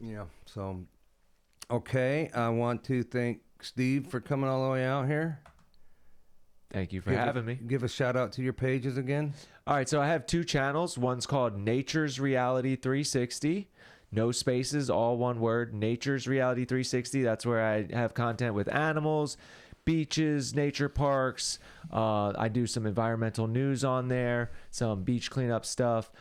Yeah. So, okay. I want to thank Steve for coming all the way out here. Thank you for having me. Give a shout out to your pages again. All right, so I have 2 channels. One's called Nature's Reality 360. No spaces, all one word. Nature's Reality 360. That's where I have content with animals, beaches, nature parks. I do some environmental news on there, some beach cleanup stuff.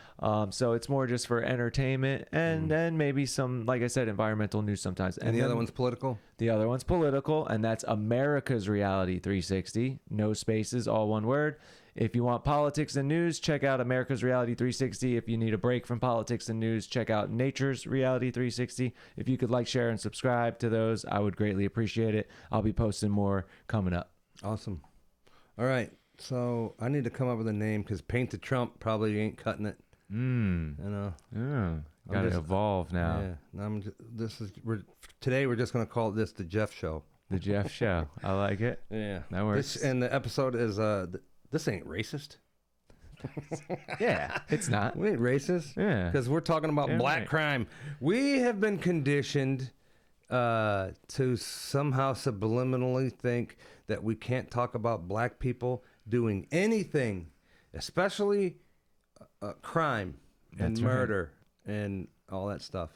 So it's more just for entertainment and then maybe some, like I said, environmental news sometimes. And the other one's political? The other one's political, and that's America's Reality 360. No spaces, all one word. If you want politics and news, check out America's Reality 360. If you need a break from politics and news, check out Nature's Reality 360. If you could like, share, and subscribe to those, I would greatly appreciate it. I'll be posting more coming up. Awesome. All right. So I need to come up with a name because Paint the Trump probably ain't cutting it. You know. Yeah. Got to evolve now. Yeah. Today we're just going to call this the Jeff Show. The Jeff Show. I like it. Yeah. That works. And the episode is this ain't racist. Yeah, it's not. We ain't racist. Yeah. Because we're talking about black right. crime. We have been conditioned to somehow subliminally think that we can't talk about black people doing anything, especially crime and murder and all that stuff.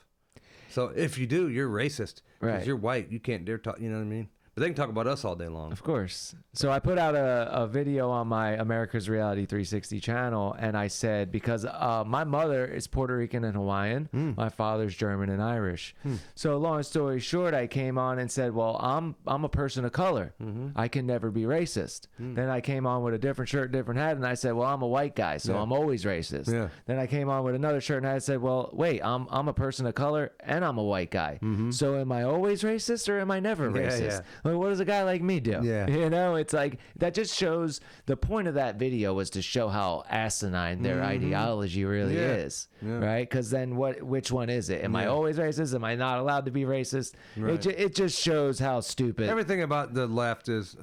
So if you do, you're racist. Because Right. you're white. You can't dare talk, you know what I mean? But they can talk about us all day long. Of course. So I put out a video on my America's Reality 360 channel, and I said, because my mother is Puerto Rican and Hawaiian, my father's German and Irish. So long story short, I came on and said, well, I'm a person of color. I can never be racist. Then I came on with a different shirt, different hat, and I said, well, I'm a white guy, so I'm always racist. Yeah. Then I came on with another shirt, and I said, well, wait, I'm a person of color, and I'm a white guy. So am I always racist, or am I never racist? Yeah. Like, what does a guy like me do? Yeah. You know, it's like, that just shows, the point of that video was to show how asinine their ideology really is. Yeah. Right? Because then which one is it? Am I always racist? Am I not allowed to be racist? Right. It just shows how stupid. Everything about the left is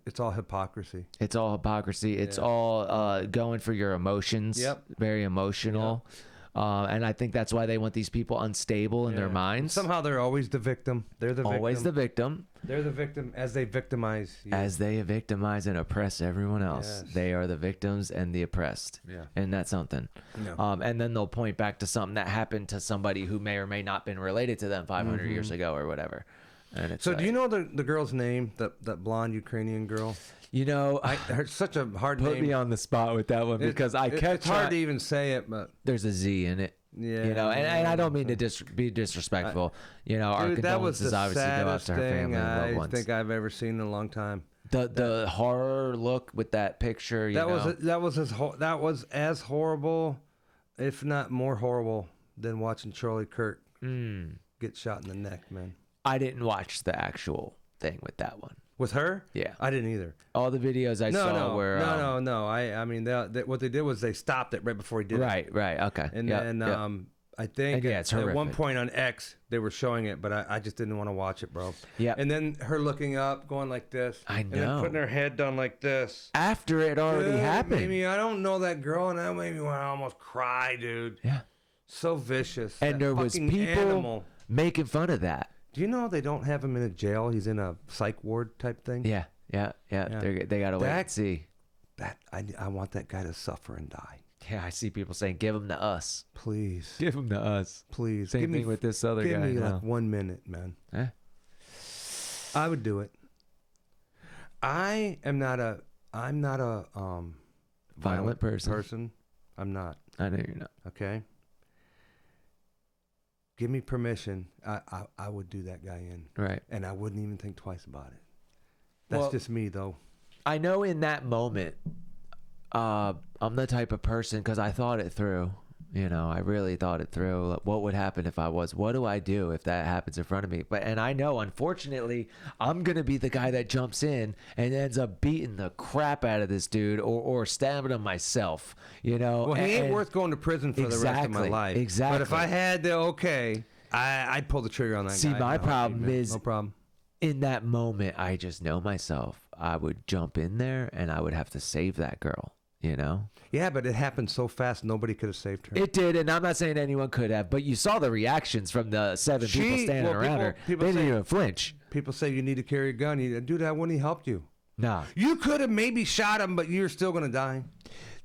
it's all hypocrisy. It's all hypocrisy. It's all going for your emotions. Yep. Very emotional. And I think that's why they want these people unstable in their minds. Somehow they're always the victim. They're the victim. Always the victim. They're the victim as they victimize you. As they victimize and oppress everyone else. Yes. They are the victims and the oppressed. Yeah. And that's something. Yeah. And then they'll point back to something that happened to somebody who may or may not been related to them 500 years ago or whatever. And it's So like, do you know the girl's name? That blonde Ukrainian girl? You know, It's such a hard put name. me on the spot with that one because I kept It's hard to trying. even say it, but There's a Z in it. Yeah, You know, and I don't mean to be disrespectful. You know, our dude, that was condolences the obviously go out saddest to her family thing and loved I ones. think I've ever seen in a long time. The horror look with that picture. That was as horrible, if not more horrible, than watching Charlie Kirk get shot in the neck, man. I didn't watch the actual thing with that one. With her? Yeah. I didn't either. All the videos I saw were no. I mean, what they did was they stopped it right before he did it. Right. Okay. And Yep, then yep. I think And it's at one horrific. point on X they were showing it, but I just didn't want to watch it, bro. Yeah. And then her looking up, going like this. I And then know. putting her head down like this. After it already Dude, happened. Maybe I don't know that girl, and that made me want to almost cry, dude. Yeah. So vicious. And That there was fucking people animal. making fun of that. Do you know they don't have him in a jail? He's in a psych ward type thing. Yeah. They got to wait and see. That I want that guy to suffer and die. Yeah, I see people saying, "Give him to us." Please. Give him to us. Please. Same thing with this other guy. Give me now. like 1 minute, man. Eh? I would do it. I'm not a Violent person. I'm not. I know you're not. Okay. Give me permission. I would do that guy in. Right. And I wouldn't even think twice about it. That's Well, just me, though. I know in that moment, I'm the type of person, because I thought it through. You know, I really thought it through. Like, what would happen if I was? What do I do if that happens in front of me? And I know, unfortunately, I'm gonna be the guy that jumps in and ends up beating the crap out of this dude, or stabbing him myself. You know, Well, he ain't and- worth going to prison for the rest of my Exactly, life. exactly. But if I had the I'd pull the trigger on that See, guy. my No, problem man. is- no problem. In that moment, I just know myself. I would jump in there and I would have to save that girl. you know? Yeah, but it happened so fast, nobody could have saved her. It did, and I'm not saying anyone could have, but you saw the reactions from the 7 people standing around her. People They didn't say- even flinch. People say you need to carry a gun. Dude, that wouldn't he helped you? Nah. You could have maybe shot him, but you're still going to die.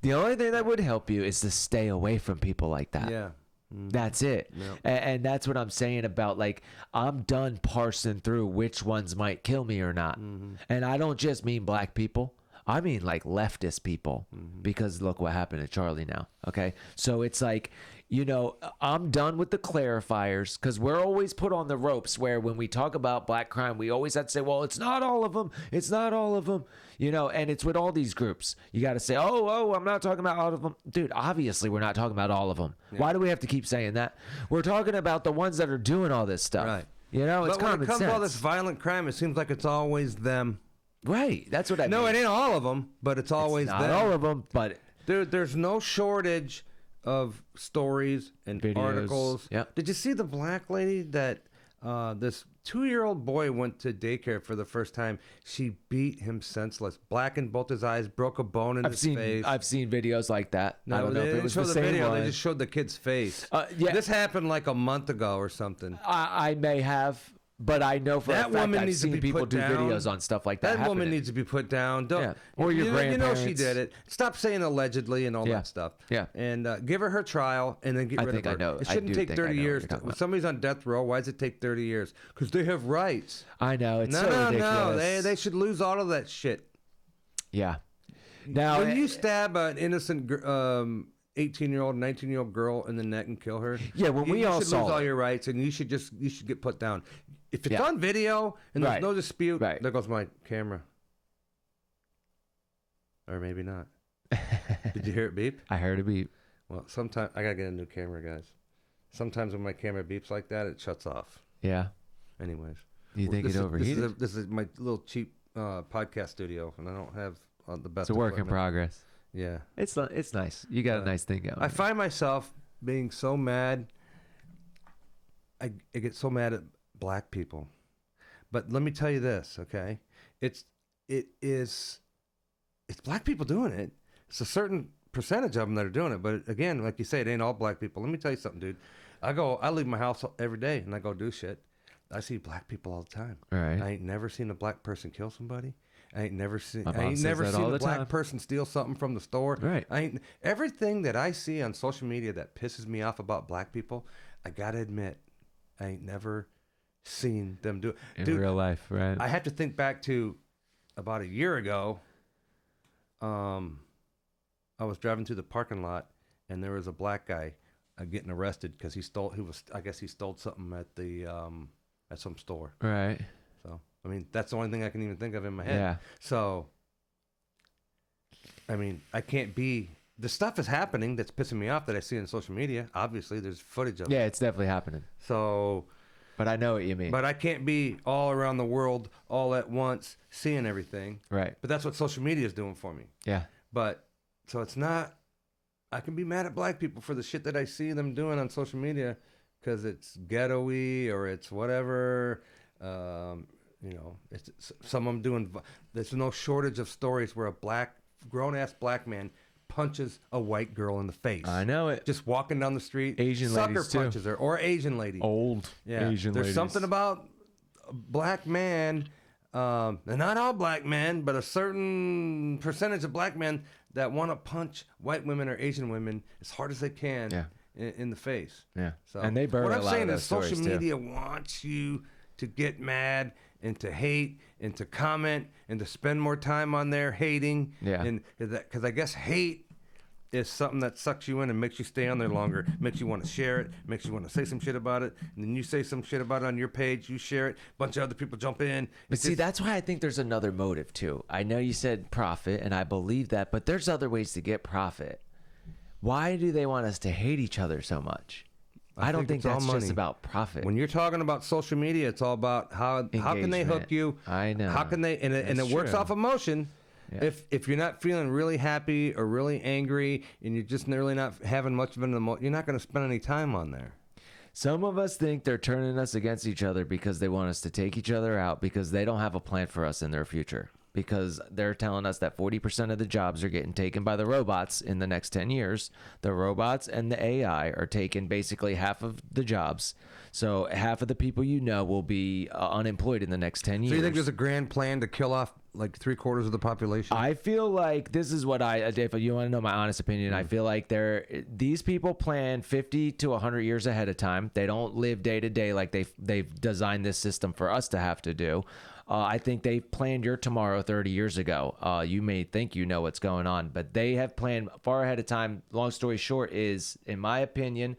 The only thing that would help you is to stay away from people like that. Yeah. That's it. Yep. And that's what I'm saying about, like, I'm done parsing through which ones might kill me or not. And I don't just mean black people. I mean, like, leftist people, because look what happened to Charlie now. Okay. So it's like, you know, I'm done with the clarifiers, because we're always put on the ropes where when we talk about black crime, we always have to say, well, it's not all of them. It's not all of them. You know, and it's with all these groups. You got to say, oh, I'm not talking about all of them. Dude, obviously we're not talking about all of them. Yeah. Why do we have to keep saying that? We're talking about the ones that are doing all this stuff. Right. You know, it's common sense. But when it comes to all this violent crime, it seems like it's always them. Right. That's what I mean. No, it ain't all of them, but it's always not them. all of them, but there's no shortage of stories and Videos. articles. Yep. Did you see the black lady that this 2-year-old boy went to daycare for the first time? She beat him senseless, blackened both his eyes, broke a bone in his face. I've seen videos like that. I don't know they if it didn't was show the the same video. one. They just showed the kid's face. Yeah. This happened like a month ago or something. I may have, but I know for That a fact woman I've needs to seen be people put do down. videos on stuff like that. That woman happening. needs to be put down. Don't, Yeah. Or your you know she grandparents. did it. Stop saying allegedly and all Yeah. that stuff. Yeah. And give her trial and then get I rid think of I her. know. It I shouldn't do take think I 30 know what years. you're talking When about. somebody's on death row, why does it take 30 years? Because they have rights. I know. It's No, so no, ridiculous. they should lose all of that shit. Yeah. Now, When you stab an innocent 18-year-old, 19-year-old girl in the neck and kill her, Yeah, when we you all should saw lose all it. your rights, and you should get put down. If it's Yeah. on video and there's Right. no dispute, Right. there goes my camera. Or maybe not. Did you hear it beep? I heard a beep. Well, sometimes I gotta get a new camera, guys. Sometimes when my camera beeps like that, it shuts off. Yeah. Anyways, Do you think it overheated? This is my little cheap podcast studio, and I don't have the best. It's a work in equipment. progress. Yeah, It's nice. You got a nice thing going. I find myself being so mad. I get so mad at black people, but let me tell you this, okay? It's black people doing it. It's a certain percentage of them that are doing it, but again, like you say, it ain't all black people. Let me tell you something, dude. I leave my house every day and I go do shit. I see black people all the time. Right. I ain't never seen a black person kill somebody. I ain't never seen My mom I ain't says never that seen all a the black time. person steal something from the store. Right. Everything that I see on social media that pisses me off about black people, I gotta admit, I ain't never seen them do it. In Dude, real life, right? I have to think back to about a year ago. I was driving through the parking lot and there was a black guy getting arrested because he stole something at the at some store. Right. So I mean that's the only thing I can even think of in my head. Yeah. So I mean I can't be. The stuff is happening that's pissing me off that I see on social media. Obviously, there's footage of it. Yeah, it's definitely happening. So, But I know what you mean. but I can't be all around the world all at once seeing everything. Right. But that's what social media is doing for me. Yeah. But so it's not. I can be mad at black people for the shit that I see them doing on social media because it's ghetto-y or it's whatever. You know, it's some of them doing. There's no shortage of stories where a grown-ass black man punches a white girl in the face. I know it. Just walking down the street. Asian sucker ladies, too. punches her or Asian lady. Old Asian There's ladies. something about a black man, and not all black men, but a certain percentage of black men that want to punch white women or Asian women as hard as they can Yeah. in the face. Yeah. So And they burn what a I'm lot saying of is those social stories, too. media wants you to get mad and to hate and to comment and to spend more time on there hating. Yeah. And because I guess hate is something that sucks you in and makes you stay on there longer, makes you want to share it, makes you want to say some shit about it, and then you say some shit about it on your page, you share it, a bunch of other people jump in. But see, that's why I think there's another motive too. I know you said profit, and I believe that, but there's other ways to get profit. Why do they want us to hate each other so much? I don't think it's all that's just money. about profit. When you're talking about social media, it's all about how can they hook Engagement. you? I know. How can they and it That's works true. off emotion. Yeah. If you're not feeling really happy or really angry and you're just really not having much of an emotion, you're not going to spend any time on there. Some of us think they're turning us against each other because they want us to take each other out because they don't have a plan for us in their future. because they're telling us that 40% of the jobs are getting taken by the robots in the next 10 years. The robots and the AI are taking basically half of the jobs. So half of the people will be unemployed in the next 10 years. So you think there's a grand plan to kill off like 3/4 of the population? I feel like this is what Dave, you want to know my honest opinion. I feel like these people plan 50 to 100 years ahead of time. They don't live day to day like they've designed this system for us to have to do. I think they planned your tomorrow 30 years ago. You may think you know what's going on, but they have planned far ahead of time. Long story short is, in my opinion,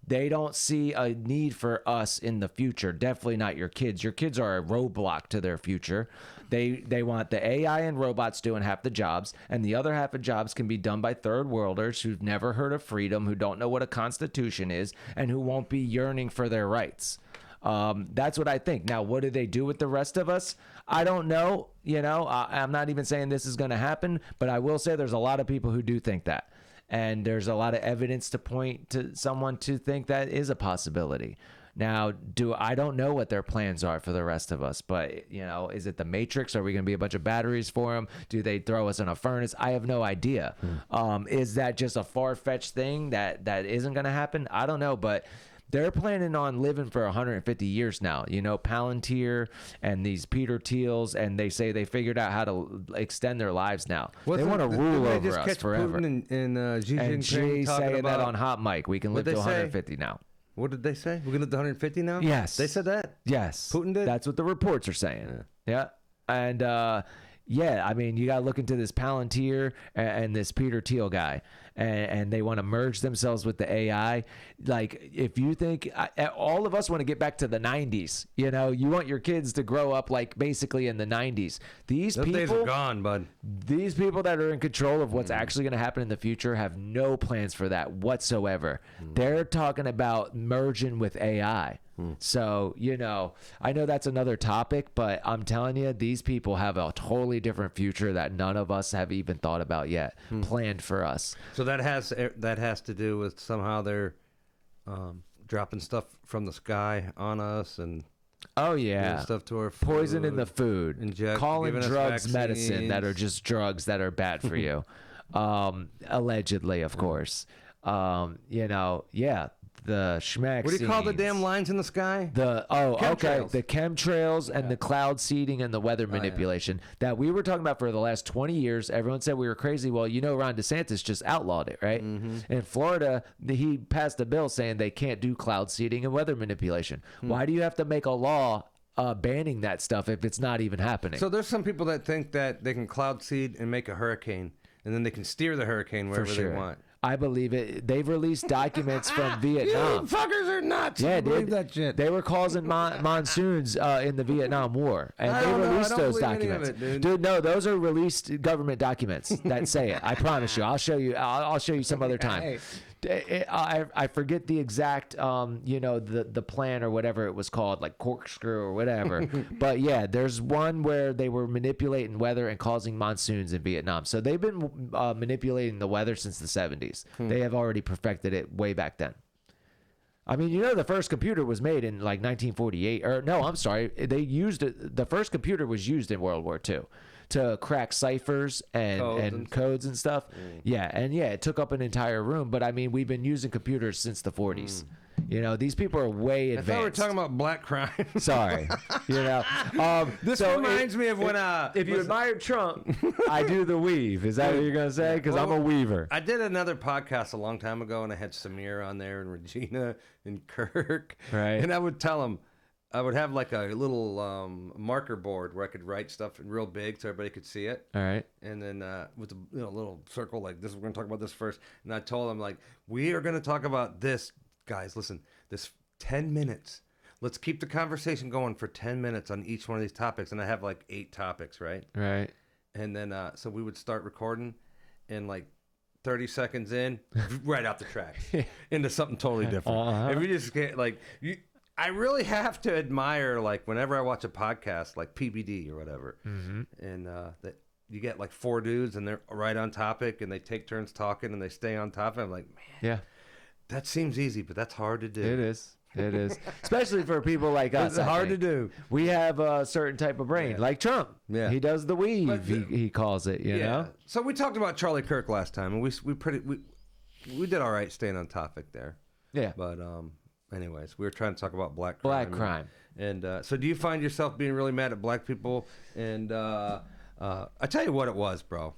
they don't see a need for us in the future. Definitely not your kids. Your kids are a roadblock to their future. They want the AI and robots doing half the jobs, and the other half of jobs can be done by third worlders who've never heard of freedom, who don't know what a constitution is, and who won't be yearning for their rights. That's what I think. Now, what do they do with the rest of us? I don't know. I'm not even saying this is going to happen, but I will say there's a lot of people who do think that. And there's a lot of evidence to point to someone to think that is a possibility. Now, I don't know what their plans are for the rest of us, but, is it the Matrix? Are we going to be a bunch of batteries for them? Do they throw us in a furnace? I have no idea. Is that just a far-fetched thing that isn't going to happen? I don't know, but they're planning on living for 150 years now. Palantir and these Peter Thiels, and they say they figured out how to extend their lives now. They want to rule over us forever. Putin and Xi Jinping Jay saying about that on hot mic. We can live to 150 now. What did they say? We're going to live to 150 now? Yes. They said that? Yes. Putin did? That's what the reports are saying. Yeah. And, I mean, you got to look into this Palantir and this Peter Thiel guy, and they want to merge themselves with the AI. Like, if you think all of us want to get back to the 90s, you want your kids to grow up like basically in the 90s. Those days are gone, bud. These people that are in control of what's actually going to happen in the future have no plans for that whatsoever. They're talking about merging with AI. So, I know that's another topic, but I'm telling you, these people have a totally different future that none of us have even thought about yet, planned for us. So that has to do with somehow they're dropping stuff from the sky on us and doing stuff to our food, poison in the food, calling drugs medicine that are just drugs that are bad for you, allegedly, of course. The schmack. What do you call the damn lines in the sky? The chemtrails and the cloud seeding and the weather manipulation that we were talking about for the last 20 years. Everyone said we were crazy. Well, Ron DeSantis just outlawed it, right? In Florida, he passed a bill saying they can't do cloud seeding and weather manipulation. Why do you have to make a law banning that stuff if it's not even happening? So there's some people that think that they can cloud seed and make a hurricane, and then they can steer the hurricane wherever they want. I believe it. They've released documents from Vietnam. You fuckers are nuts. Yeah, I believe that shit. They were causing monsoons in the Vietnam War, and they released those documents. Dude, no, those are released government documents that say it. I promise you. I'll show you. I'll show you some other time. I forget the exact, the plan or whatever it was called, like corkscrew or whatever. But yeah, there's one where they were manipulating weather and causing monsoons in Vietnam. So they've been manipulating the weather since the 70s. They have already perfected it way back then. I mean, the first computer was made in like 1948. Or no, I'm sorry. They used it. The first computer was used in World War II. To crack ciphers and codes and stuff. Yeah, and it took up an entire room. But I mean, we've been using computers since the 40s. These people are way advanced. I thought we were talking about black crime. Sorry. This reminds me of when if you admire Trump, I do the weave. Is that what you're gonna say? Because I'm a weaver. I did another podcast a long time ago, and I had Samir on there and Regina and Kirk. Right. And I would tell them. I would have like a little marker board where I could write stuff in real big so everybody could see it. All right. And then with a little circle like this, we're going to talk about this first. And I told them, like, we are going to talk about this. Guys, listen, this 10 minutes. Let's keep the conversation going for 10 minutes on each one of these topics. And I have like 8 topics, right? Right. And then so we would start recording and like 30 seconds in, right out the tracks into something totally different. And we just get like... I really have to admire, like, whenever I watch a podcast, like PBD or whatever, and that you get like 4 dudes and they're right on topic and they take turns talking and they stay on topic. I'm like, man, that seems easy, but that's hard to do. It is. It is, especially for people like us. It's hard to do. We have a certain type of brain, like Trump. Yeah. He does the weave. He calls it. You know. So we talked about Charlie Kirk last time, and we did all right staying on topic there. Yeah. But anyways, we were trying to talk about black crime. And so, do you find yourself being really mad at black people? And I tell you what it was, bro.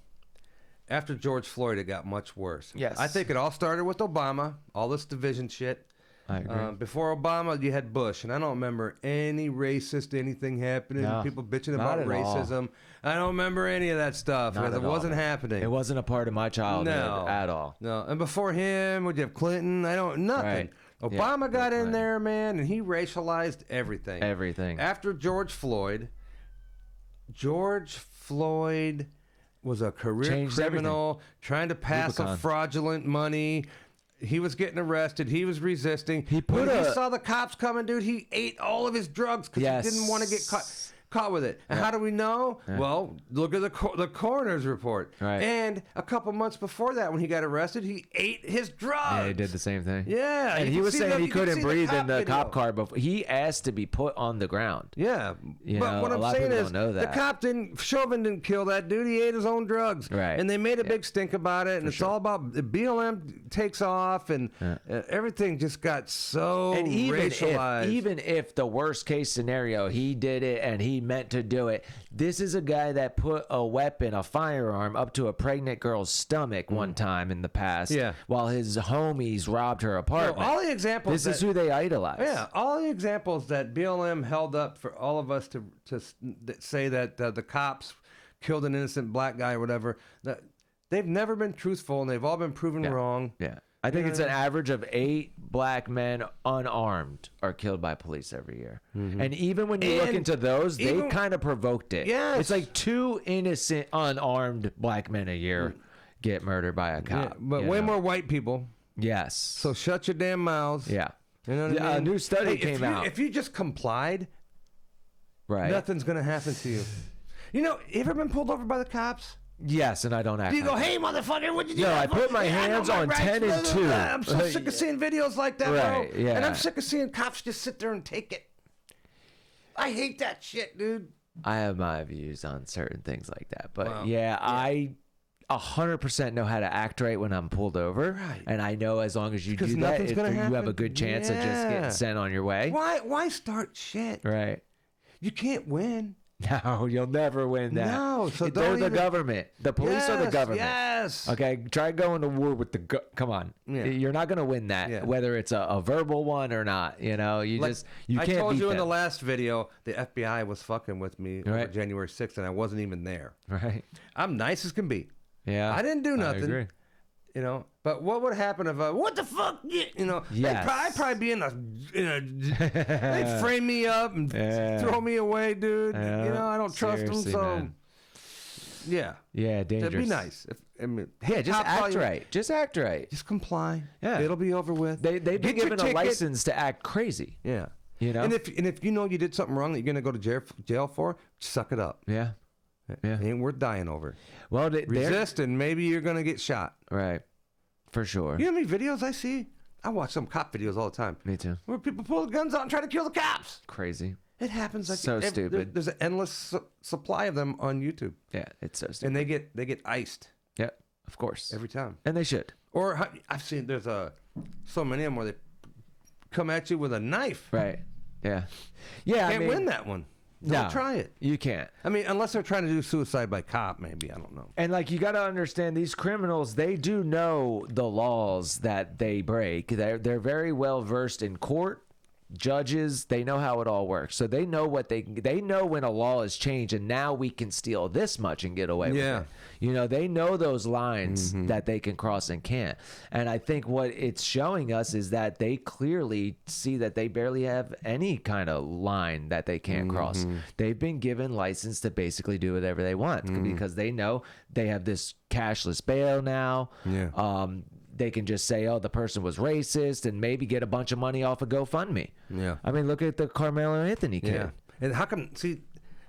After George Floyd, it got much worse. Yes. I think it all started with Obama, all this division shit. I agree. Before Obama, you had Bush, and I don't remember any racist anything happening. No, people bitching not about at racism. I don't remember any of that stuff because it wasn't happening. It wasn't a part of my childhood at all. No, and before him, would you have Clinton? Nothing. Right. Obama got in there, man, and he racialized everything. Everything. After George Floyd was a career Changed criminal trying to pass a fraudulent money. He was getting arrested. He was resisting. When he saw the cops coming, dude, he ate all of his drugs because he didn't want to get caught with it. And how do we know? Yeah. Well, look at the coroner's report. Right. And a couple months before that, when he got arrested, he ate his drugs. Yeah, he did the same thing. Yeah. And he was saying he couldn't breathe in the cop car before. He asked to be put on the ground. Yeah. But what I'm saying is, the cop Chauvin didn't kill that dude. He ate his own drugs. Right. And they made a big stink about it. And it's all about BLM takes off and everything just got so racialized. Even if the worst case scenario, he did it and he meant to do it. This is a guy that put a firearm up to a pregnant girl's stomach one time in the past while his homies robbed her apartment. All the examples. This is who they idolize. Yeah, all the examples that BLM held up for all of us to say that the cops killed an innocent black guy or whatever, they've never been truthful and they've all been proven wrong. Yeah. I think it's an average of 8 black men unarmed are killed by police every year. Mm-hmm. And even when you look into those, they kind of provoked it. Yes. It's like 2 innocent unarmed black men a year get murdered by a cop. Yeah, but way more white people. Yes. So shut your damn mouths. Yeah. You know what I mean? A new study came out. If you just complied, nothing's going to happen to you. You ever been pulled over by the cops? Yes, and I don't act. You go, hey, motherfucker, what'd you do? No, I put my hands on 10 and 2. I'm so sick of seeing videos like that, bro. Yeah. And I'm sick of seeing cops just sit there and take it. I hate that shit, dude. I have my views on certain things like that. But I 100% know how to act right when I'm pulled over. Right. And I know as long as you do that, you have a good chance of just getting sent on your way. Why start shit? Right. You can't win. No, you'll never win that. No, so they're the government. The police are the government. Yes. Okay, try going to war with come on. Yeah. You're not going to win that, whether it's a verbal one or not. You can't beat I told you them. in the last video, the FBI was fucking with me over January 6th, and I wasn't even there. Right. I'm nice as can be. Yeah. I didn't do nothing. I agree. But what would happen if what the fuck? Yes. I'd probably be they'd frame me up and throw me away, dude. I don't trust them, so man. Yeah, dangerous. That'd be nice. Just act right. Just act right. Just comply. Yeah, it'll be over with. They've been given a license to act crazy. Yeah, And if you know you did something wrong that you're gonna go to jail for, suck it up. Yeah. It ain't worth dying over. Well, resist and maybe you're gonna get shot. Right. For sure. You know how many videos I see? I watch some cop videos all the time. Me too. Where people pull the guns out and try to kill the cops. Crazy. It happens like so stupid. There's an endless supply of them on YouTube. Yeah, it's so stupid. And they get iced. Yeah, of course. Every time. And they should. Or I've seen there's so many of them where they come at you with a knife. Right. Yeah. Yeah. Can't win that one. Don't try it. You can't. I mean, unless they're trying to do suicide by cop, maybe. I don't know. And you got to understand, these criminals, they do know the laws that they break. They're very well versed in court. Judges, they know how it all works. So they know they know when a law is changed and now we can steal this much and get away with it. They know those lines that they can cross and can't. And I think what it's showing us is that they clearly see that they barely have any kind of line that they can't cross. They've been given license to basically do whatever they want because they know they have this cashless bail now. Yeah. They can just say, the person was racist and maybe get a bunch of money off of GoFundMe. Yeah. I mean, look at the Carmelo Anthony kid. Yeah. And how come,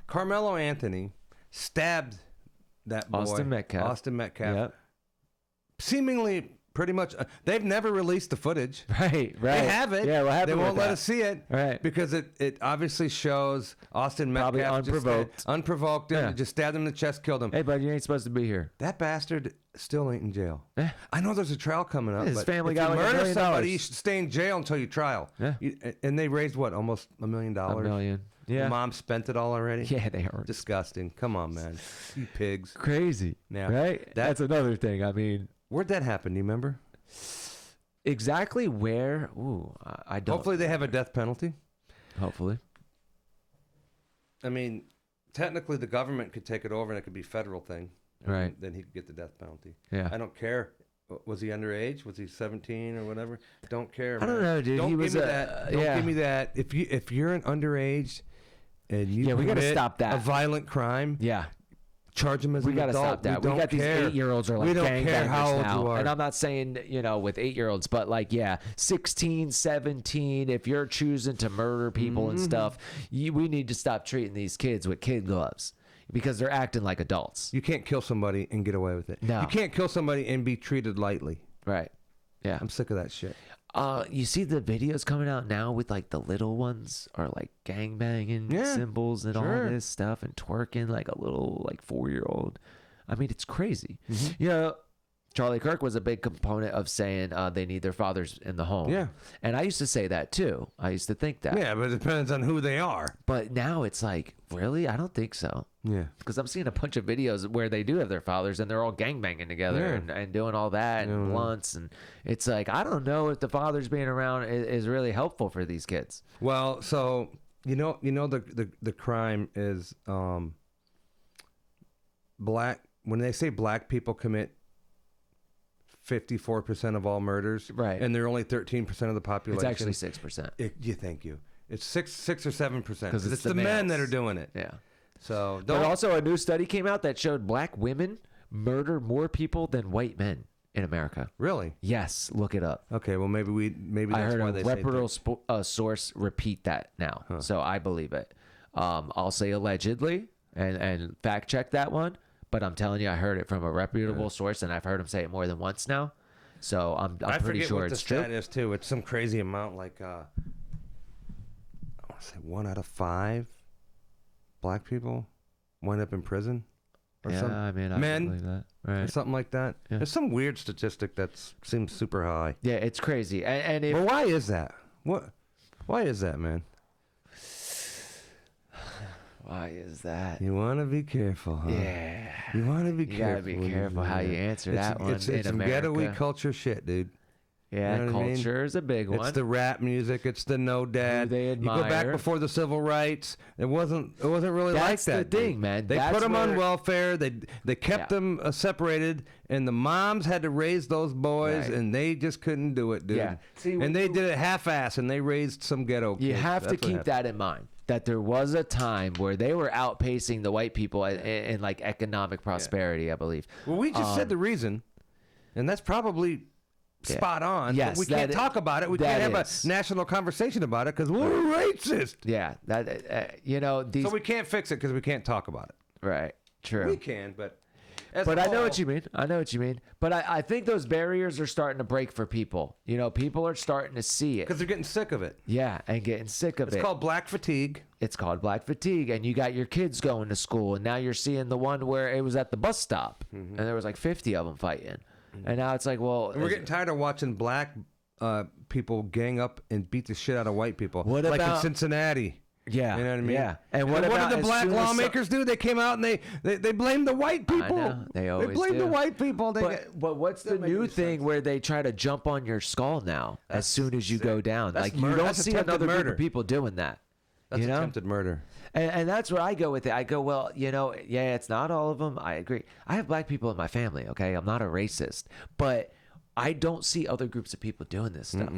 Carmelo Anthony stabbed that boy. Austin Metcalf. Seemingly pretty much. They've never released the footage. Right. They have it. Yeah, what happened They won't with let that? us see it. Right. Because it obviously shows Austin Probably Metcalf unprovoked. unprovoked him, Yeah. just stabbed him in the chest, killed him. Hey, bud, you ain't supposed to be here. That bastard still ain't in jail. Yeah. I know there's a trial coming up. His but family if got you like $1 murder million. somebody, you should stay in jail until you trial. Yeah. And they raised what, almost $1 million? $1 million. Yeah. The mom spent it all already. Yeah, they are. Disgusting. Come on, man. You pigs. Crazy. Yeah. Right? That's another thing. I mean, Where'd that happen? Do you remember? exactly where? Ooh, I don't. Hopefully they have a death penalty. Hopefully. I mean, technically the government could take it over and it could be a federal thing. Right. Then he could get the death penalty. Yeah. I don't care. Was he underage? Was he 17 or whatever? Don't care. I don't man. know, dude. Don't He give was me a- that. Don't yeah. give me that. If you're an underage and you Yeah, we gotta commit stop that. a violent crime, Yeah. charge him as We an got to adult. stop that. We We don't got these care. 8-year-olds are like We don't gangbangers care how old now. you are. And I'm not saying, with 8-year-olds, but like, yeah, 16, 17, if you're choosing to murder people Mm-hmm. and stuff, we need to stop treating these kids with kid gloves because they're acting like adults. You can't kill somebody and get away with it. No. You can't kill somebody and be treated lightly. Right. Yeah. I'm sick of that shit. You see the videos coming out now with like the little ones are like gangbanging Yeah, symbols and sure. all this stuff and twerking like a little like 4-year-old. I mean, it's crazy. Mm-hmm. Charlie Kirk was a big component of saying they need their fathers in the home. Yeah. And I used to say that too. I used to think that. Yeah, but it depends on who they are. But now it's like, really? I don't think so. Yeah. Because I'm seeing a bunch of videos where they do have their fathers and they're all gangbanging together Yeah. and doing all that and blunts. And it's like, I don't know if the fathers being around is really helpful for these kids. Well, so the crime is black. When they say black people commit 54% of all murders, Right. and they're only 13% of the population. It's actually 6%. Thank you. It's 6 or 7% because it's it's the the men males. that are doing it. Yeah. So But don't. also a new study came out that showed black women murder more people than white men in America. Really? Yes, look it up. Okay. Well, maybe that's I heard why a they say reputable source repeat that now, so I believe it. I'll say allegedly and fact check that one, but I'm telling you, I heard it from a reputable source, and I've heard him say it more than once now. So I'm I pretty forget sure what it's the true. stat is too. It's some crazy amount, like I want to say 1 out of 5 black people wind up in prison, or Yeah, something. I mean, I Men? believe that. Or Right? something like that. Yeah. There's some weird statistic that seems super high. Yeah, it's crazy. And if But why is that? Why is that, man? why is that? You want to be careful, huh? Yeah. You want to be You careful. gotta be when careful how you do that. answer that one It's in some ghetto-y America. culture shit, dude. Yeah, You know what I mean? culture is a big one. It's the rap music. It's the no dad. Who they You go back admire. before the civil rights. It wasn't really like That's the that. dude. thing, man. They That's put them on where- welfare. They kept Yeah. them separated, and the moms had to raise those boys, Right. and they just couldn't do it, dude. Yeah. See, when and they you- did it half-ass, and they raised some ghetto kids. You have to That's what keep happened. that in mind. That there was a time where they were outpacing the white people in like economic prosperity, I believe. Well, we just said the reason, and that's probably spot on. Yes, but we that can't i- talk about it. We that can't have is. a national conversation about it because we're racist. Yeah, that these So we can't fix it because we can't talk about it. right, true. We can, but as But a I know whole- what you mean. I know what you mean. But I think those barriers are starting to break for people. People are starting to see it. because they're getting sick of it. Yeah, and getting sick of It's it. called black fatigue. It's called black fatigue, and you got your kids going to school, and now you're seeing the one where it was at the bus stop, and there was like 50 of them fighting, and now it's like, well, And we're getting tired of watching black people gang up and beat the shit out of white people. What like in about- Cincinnati? yeah, You know what I mean? yeah. And what what about did the as black soon as lawmakers do? They came out and they blamed the white people. know. They always blamed the do. white people. But what's the Doesn't make new any thing sense. where they try to jump on your skull now as soon as you sick. go down? That's Like you murder. don't That's see attempted another group murder. of people doing that. That's you know? attempted murder. And that's where I go with it. I go, well, yeah, it's not all of them. I agree. I have black people in my family, okay? I'm not a racist. But I don't see other groups of people doing this stuff.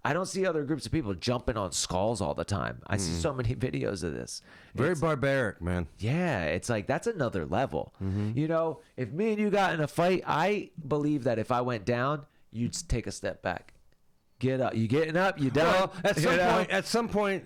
I don't see other groups of people jumping on skulls all the time. I see so many videos of this. Very It's- barbaric, man. yeah, it's like that's another level. If me and you got in a fight, I believe that if I went down, you'd take a step back. Get up. You getting up, you down. Well, at some point,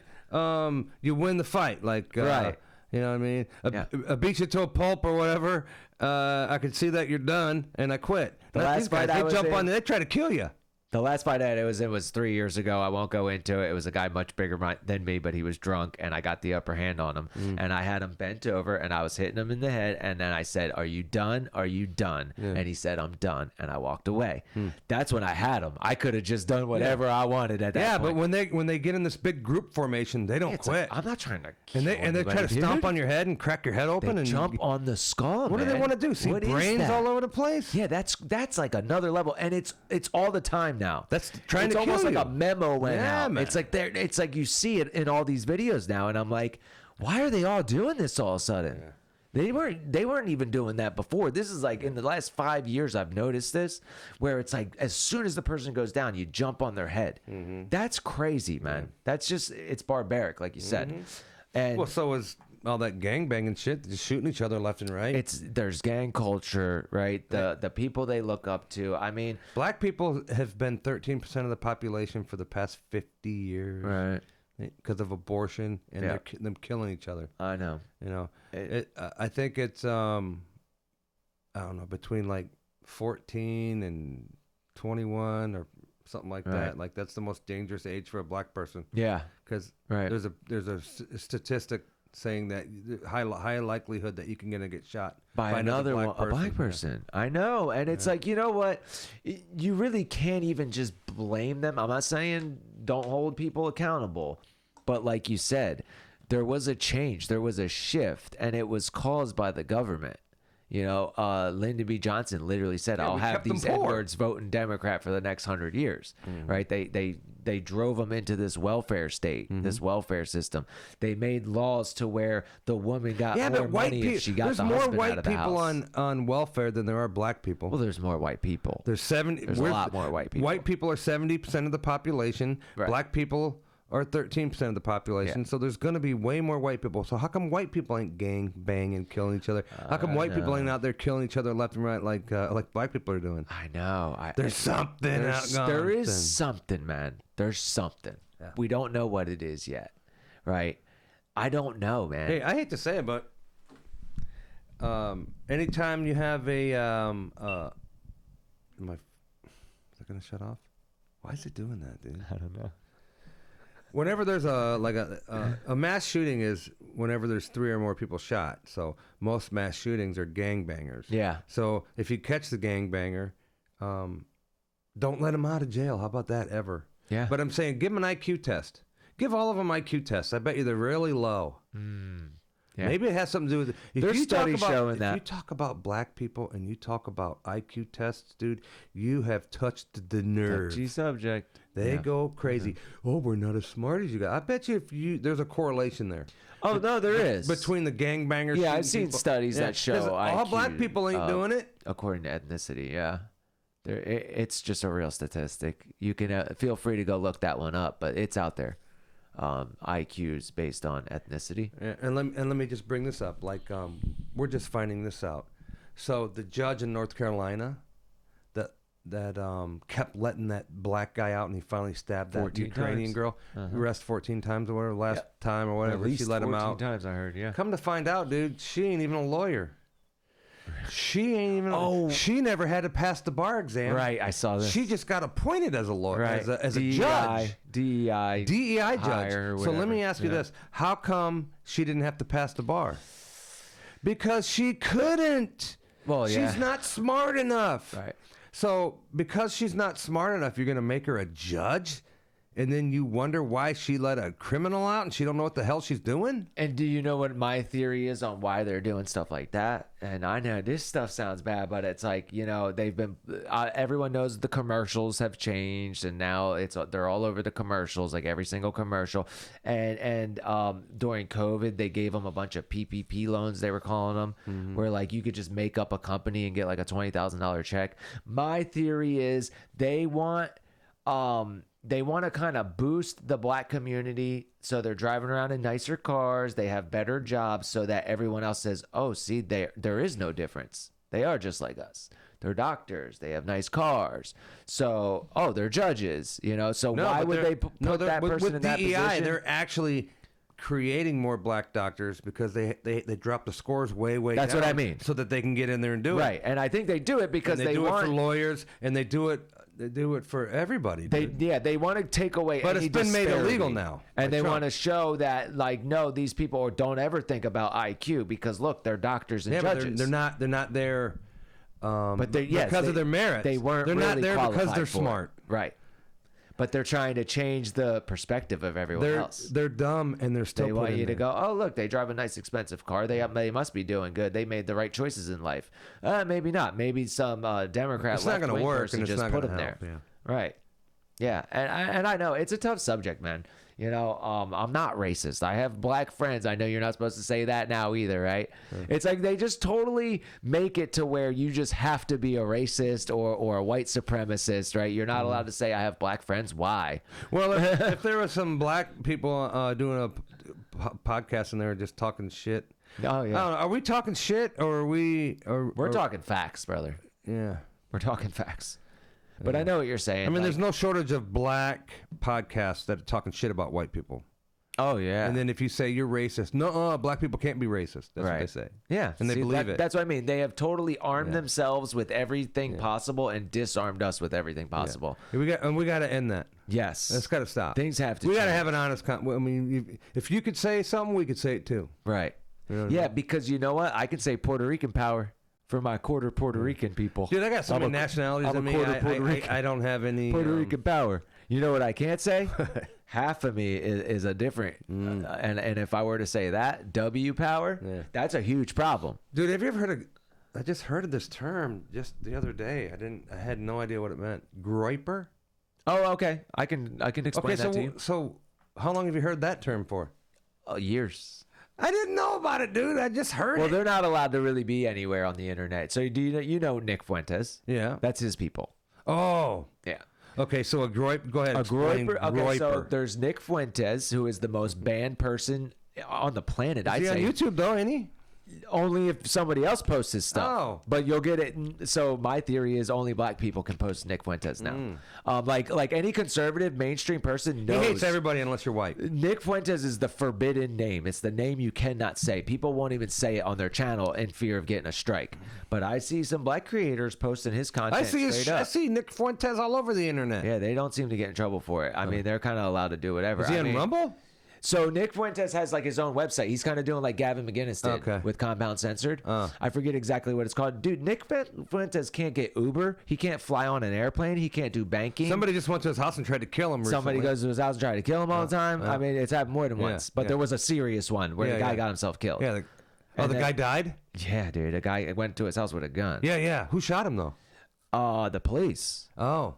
you win the fight. Like, Right. You know what I mean? Yeah. I beat you to a pulp or whatever. I could see that you're done, and I quit. The Now, last these guys, fight I they was jump in- on, they try to kill you. The last fight I was in was 3 years ago. I won't go into it. It was a guy much bigger than me, but he was drunk, and I got the upper hand on him. And I had him bent over, and I was hitting him in the head. And then I said, "Are you done? Are you done?" And he said, "I'm done." And I walked away. That's when I had him. I could have just done whatever I wanted at that Yeah, point. but when they get in this big group formation, they don't It's quit. like, I'm not trying to kill and they try to anybody, stomp dude. on your head and crack your head open They and jump on the skull. What do they want to do? See What is brains that? all over the place? Yeah, that's like another level, and it's all the time now. That's trying it's to almost kill like you. a memo went Yeah, out. man. It's like it's like you see it in all these videos now, and I'm like, why are they all doing this all of a sudden? Yeah. They weren't even doing that before. This is like in the last 5 years I've noticed this, where it's like as soon as the person goes down, you jump on their head. That's crazy, man. That's just it's barbaric, like you said. And Well, so is all that gangbanging shit, just shooting each other left and right. there's gang culture, right? The people they look up to. I mean, Black people have been 13% of the population for the past 50 years. right. Because of abortion and them killing each other. I know. You know, I think it's I don't know, between like 14 and 21 or something like Right. that. Like that's the most dangerous age for a black person. Yeah. Because Right. there's a statistic saying that high likelihood that you can gonna get shot by another one, a black person. I know, and it's like, you know what? You really can't even just blame them. I'm not saying don't hold people accountable, but like you said, there was a change, there was a shift, and it was caused by the government. You know, Lyndon B. Johnson literally said, "I'll we have kept them these poor." N-words voting Democrat for the next 100 years." Right? They drove them into this welfare state, this welfare system. They made laws to where the woman got more but white money people. if she got There's the more husband white out of the people house. on welfare than there are black people. Well, there's more white people. There's 70. There's a lot more white people. White people are 70% of the population. Right. Black people are 13% of the population. Yeah. So there's going to be way more white people. So how come white people ain't gang banging, killing each other? How come white people ain't out there killing each other left and right like black people are doing? I know. There's something there is something, man. There's something. Yeah. We don't know what it is yet, right? I don't know, man. Hey, I hate to say it, but anytime you have a is it gonna shut off? Why is it doing that, dude? I don't know. Whenever there's a mass shooting is whenever there's 3 or more people shot. So most mass shootings are gangbangers. Yeah. So if you catch the gangbanger, don't let him out of jail. How about that ever? Yeah. But I'm saying give them an IQ test. Give all of them IQ tests. I bet you they're really low. Yeah. Maybe it has something to do with it. There's studies showing if that. you talk about black people and you talk about IQ tests, dude, you have touched the nerve. Touchy subject. They Yeah. go crazy. Oh, we're not as smart as you guys. I bet you there's a correlation there. Oh no, there is Between the gangbangers. Yeah, I've shooting seen people. studies Yeah, that show 'cause all IQ, black people ain't doing it. according to ethnicity. Yeah, it's just a real statistic. You can feel free to go look that one up, but it's out there. IQs based on ethnicity. Yeah, and let me just bring this up. Like we're just finding this out. So the judge in North Carolina that kept letting that black guy out, and he finally stabbed that 14 Ukrainian times. girl. Arrested 14 times or whatever. Last time or whatever, At least she let him 14 out. times I heard. Yeah. Come to find out, dude, she ain't even a lawyer. She ain't even. Oh. She never had to pass the bar exam. Right, I saw this. She just got appointed as a lawyer, Right. as a judge. DEI DEI hire judge. or So let me whatever. ask you Yeah. this: how come she didn't have to pass the bar? Because she couldn't. Well, yeah. She's not smart enough. Right. So because she's not smart enough, you're going to make her a judge, and then you wonder why she let a criminal out and she don't know what the hell she's doing? And do you know what my theory is on why they're doing stuff like that? And I know this stuff sounds bad, but it's like, you know, they've been everyone knows the commercials have changed, and now they're all over the commercials, like every single commercial. And during COVID, they gave them a bunch of PPP loans, they were calling them, where like you could just make up a company and get like a $20,000 check. My theory is they want to kind of boost the black community, so they're driving around in nicer cars, they have better jobs, so that everyone else says, oh, see, there is no difference. They are just like us. They're doctors. They have nice cars. So, they're judges, you know? So why would they put that person with in that DEI, position? they're actually creating more black doctors because they drop the scores way That's down what I mean. so that they can get in there and do it. Right, and I think they do it because And they do want it for lawyers, and they do it for everybody. Dude. they want to take away But any it's been made disparity. illegal now And by they Trump. want to show that, like, no, these people don't ever think about IQ because look, they're doctors and Yeah, but judges. they're not there. But because of their merits. They weren't. They're really not there because qualified they're for it. smart. Right. But they're trying to change the perspective of everyone else. They're dumb and they're still. They want you to go, oh, look, they drive a nice, expensive car. They must be doing good. They made the right choices in life. Maybe not. Maybe some Democrat It's not going to left-wing work, person and it's just not put going to them help. there. Yeah. Right. Yeah. And I know it's a tough subject, man. You know, I'm not racist. I have black friends. I know you're not supposed to say that now either, right? It's like they just totally make it to where you just have to be a racist or a white supremacist, right? You're not allowed to say I have black friends. Why? Well, if there were some black people doing a podcast and they were just talking shit. Oh, I yeah. don't know, are we talking shit or are we? We're talking facts, brother. Yeah. We're talking facts. But I know what you're saying. I mean, like, there's no shortage of black podcasts that are talking shit about white people. oh, yeah. And then if you say you're racist, no, black people can't be racist. That's what they say. Yeah. And they believe it. That's what I mean. They have totally armed themselves with everything possible and disarmed us with everything possible. Yeah, we got to end that. Yes. That's got to stop. Things have to We got to change. have an honest. I mean, if you could say something, we could say it too. Right. You know what I Yeah, mean? because you know what? I can say Puerto Rican power for my quarter Puerto Rican people. Dude, I got so I'm many a- nationalities. I'm a I mean, quarter Puerto Rican. I don't have any Puerto Rican power. You know what I can't say? Half of me is a different. And if I were to say that, W power, that's a huge problem. Dude, have you ever heard of? I just heard of this term just the other day. I had no idea what it meant. Groiper. Oh, okay. I can explain that to you. So how long have you heard that term for? Years. I didn't know about it, dude. I just heard Well, it. they're not allowed to really be anywhere on the internet. So do you know Nick Fuentes? Yeah. That's his people. Oh. Yeah. Okay, so a groiper. Go ahead. A Explain groiper. Okay, so groiper. there's Nick Fuentes, who is the most banned person on the planet. I'd Is he say on YouTube though, ain't he? only if somebody else posts his stuff. Oh. But you'll get it. So my theory is only black people can post Nick Fuentes now. Like any conservative mainstream person knows. He hates everybody unless you're white. Nick Fuentes is the forbidden name. It's the name you cannot say. People won't even say it on their channel in fear of getting a strike. But I see some black creators posting his content straight up. I see Nick Fuentes all over the internet. Yeah, they don't seem to get in trouble for it. I mean, they're kind of allowed to do whatever. Is he I on mean, Rumble? So Nick Fuentes has like his own website. He's kind of doing like Gavin McGinnis did with Compound Censored. I forget exactly what it's called. Dude, Nick Fuentes can't get Uber. He can't fly on an airplane. He can't do banking. Somebody just went to his house and tried to kill him. Somebody recently. goes to his house and try to kill him all the time. I mean, it's happened more than once. But there was a serious one where the guy got himself killed. Yeah. The guy died. Yeah, dude. A guy went to his house with a gun. Yeah. Who shot him though? The police. Oh.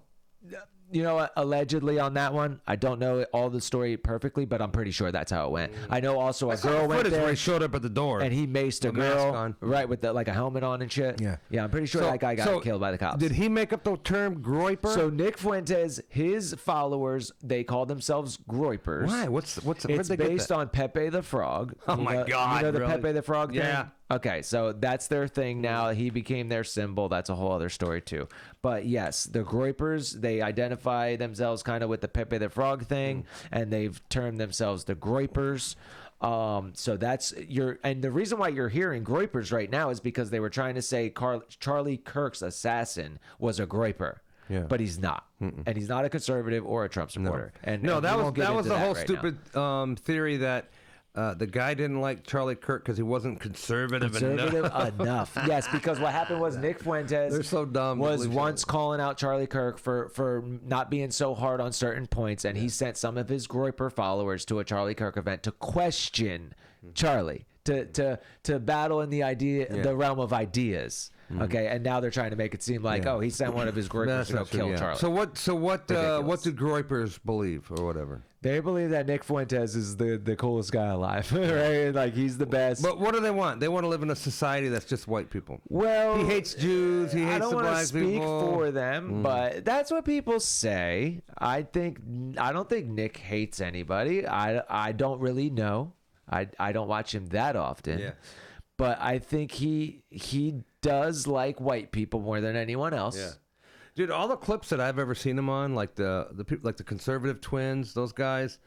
You know what? Allegedly on that one, I don't know all the story perfectly, but I'm pretty sure that's how it went. I know also a girl went Footage where there he showed up at the door and he maced a mask girl, on. right, with like a helmet on and shit. Yeah, I'm pretty sure that guy got killed by the cops. Did he make up the term groiper? So Nick Fuentes, his followers, they call themselves groipers. Why? What's where'd It's they get based that? on Pepe the Frog. Oh You my know- God, You know the really? Pepe the Frog thing? Yeah. Okay, so that's their thing now. He became their symbol. That's a whole other story too. But yes, the groipers, they identify themselves kind of with the Pepe the Frog thing, and they've termed themselves the groipers. So that's and the reason why you're hearing groipers right now is because they were trying to say Charlie Kirk's assassin was a groiper. Yeah. But he's not, and he's not a conservative or a Trump supporter. And No, and that we was won't get that was into the whole right now. stupid theory that the guy didn't like Charlie Kirk because he wasn't conservative enough. enough. Yes, because what happened was Nick Fuentes They're so dumb. was once calling out Charlie Kirk for not being so hard on certain points, and he sent some of his groiper followers to a Charlie Kirk event to question Charlie, to battle in the realm of ideas. Okay, and now they're trying to make it seem like he sent one of his groipers to go kill Charlie. So what Ridiculous. do groipers believe or whatever? They believe that Nick Fuentes is the coolest guy alive, right? Like he's the best. But what do they want? They want to live in a society that's just white people. Well, He hates Jews. He I hates don't the want to black speak people. for them, but that's what people say. I don't think Nick hates anybody. I don't really know. I don't watch him that often. Yeah. But I think he does like white people more than anyone else. Yeah. Dude, all the clips that I've ever seen him on, like the people, like the conservative twins, those guys,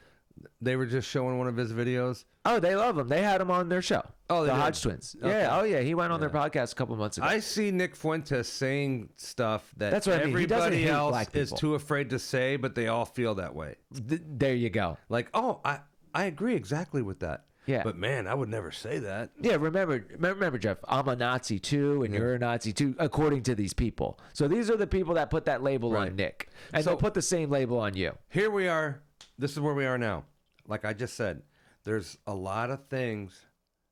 They were just showing one of his videos. Oh, they love him. They had him on their show. Oh, they the did? Hodge twins. Okay. Yeah. Oh, yeah. He went on their podcast a couple months ago. I see Nick Fuentes saying stuff that That's what I mean. He doesn't everybody hate else black is people. too afraid to say, but they all feel that way. There you go. Like, oh, I agree exactly with that. Yeah. But man, I would never say that. Yeah, remember, Jeff, I'm a Nazi too, and you're a Nazi too, according to these people. So these are the people that put that label Right. on Nick. And So- they'll put the same label on you. Here we are. This is where we are now. Like I just said, there's a lot of things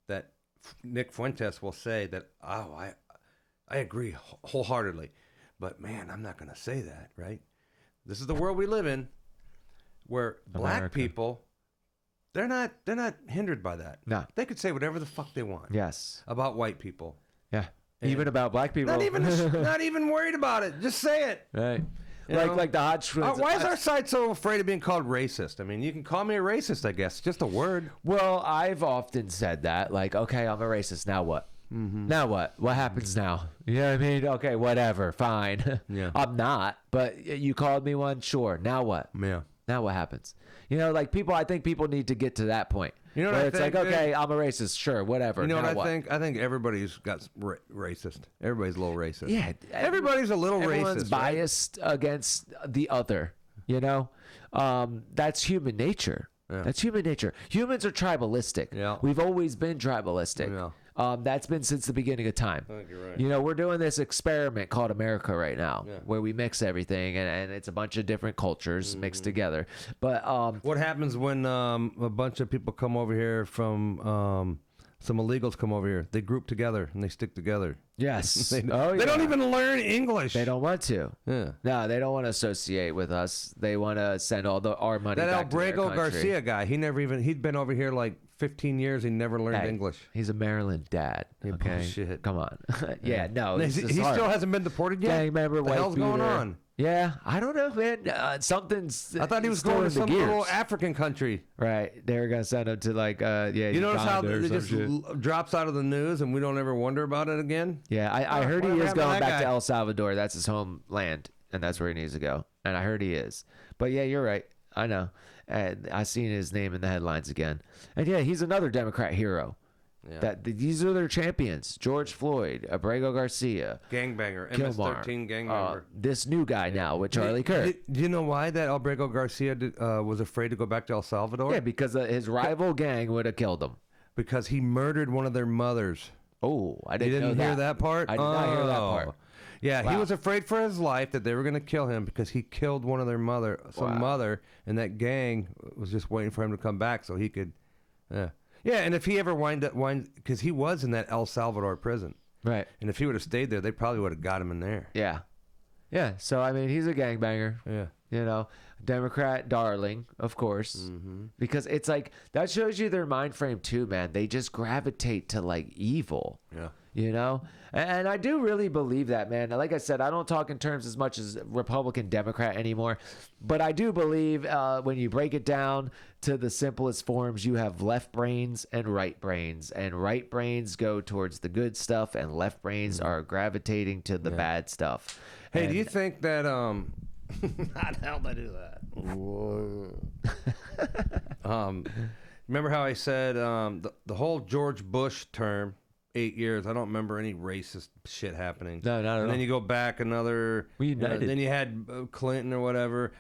that Nick Fuentes will say that, oh, I agree wholeheartedly. But man, I'm not going to say that, right? This is the world we live in where black America. people, they're not hindered by that. No. They could say whatever the fuck they want Yes. about white people. Yeah. And- Even about black people. Not even worried about it. Just say it. Right. You know? Like the Hodge twins. Why is our side so afraid of being called racist? I mean, you can call me a racist, I guess. Just a word. Well, I've often said that. Like, okay, I'm a racist. Now what? Now what? What happens now? You know what I mean? Okay, whatever. Fine. Yeah. I'm not. But you called me one. Sure. Now what? Yeah. Now what happens? You know, like I think people need to get to that point. You know what where I it's think, like, okay, dude? I'm a racist. Sure, whatever. You know now what I think? I think everybody's got racist. Everybody's a little racist. Yeah. Everybody's a little Everyone's racist. Right? biased against the other. You know, that's human nature. Yeah. That's human nature. Humans are tribalistic. Yeah. We've always been tribalistic. Yeah. That's been since the beginning of time. I think you're right. You know, we're doing this experiment called America right now, Yeah. where we mix everything, and it's a bunch of different cultures mixed together. But What happens when a bunch of people come over here from some illegals come over here? They group together and they stick together. yes, They oh, don't yeah. even learn English. They don't want to. Yeah. No, they don't want to associate with us. They want to send all our money That back to their Albrego country. Garcia guy, he'd been over here like 15 years. He never learned Hey, English. He's a Maryland dad. Okay, bullshit. come on. Yeah, no, He it's just still hard. hasn't been deported yet? Gang member, What the white hell's going beater. on? Yeah, I don't know, man. Something's. I thought he was still going to in the some gears. little African country. Right, they were gonna send him to like, You notice how Uganda or it some just shit. drops out of the news and we don't ever wonder about it again? Yeah, I heard he whatever is happened to going that back to guy? El Salvador. That's his homeland, and that's where he needs to go. And I heard he is. But yeah, you're right. I know. And I seen his name in the headlines again. And yeah, he's another Democrat hero. Yeah. These are their champions: George Floyd, Abrego Garcia, Gangbanger, Kilmar, MS-13 gang member. this new guy now with Charlie Kirk. Do you know why that Albrego Garcia was afraid to go back to El Salvador? Yeah, because his rival gang would have killed him. Because he murdered one of their mothers. Oh, I You didn't know didn't hear that part? I did not hear that Oh. part. Yeah, he Wow. was afraid for his life that they were going to kill him because he killed one of their Wow. mother, and that gang was just waiting for him to come back so he could. Yeah, and if he ever because he was in that El Salvador prison, Right. and if he would have stayed there, they probably would have got him in there. Yeah. Yeah. So I mean, he's a gangbanger. Yeah. You know, Democrat darling, of course, because it's like that shows you their mind frame too, man. They just gravitate to like evil. Yeah. You know, and I do really believe that, man. Like I said, I don't talk in terms as much as Republican, Democrat anymore, but I do believe when you break it down to the simplest forms, you have left brains and right brains go towards the good stuff, and left brains are gravitating to the bad stuff. Hey, And do you think that how the hell did I do that? Remember how I said the whole George Bush term, 8 years? I don't remember any racist shit happening. No, not at And then all. you go back another. We united. Then you had Clinton or whatever.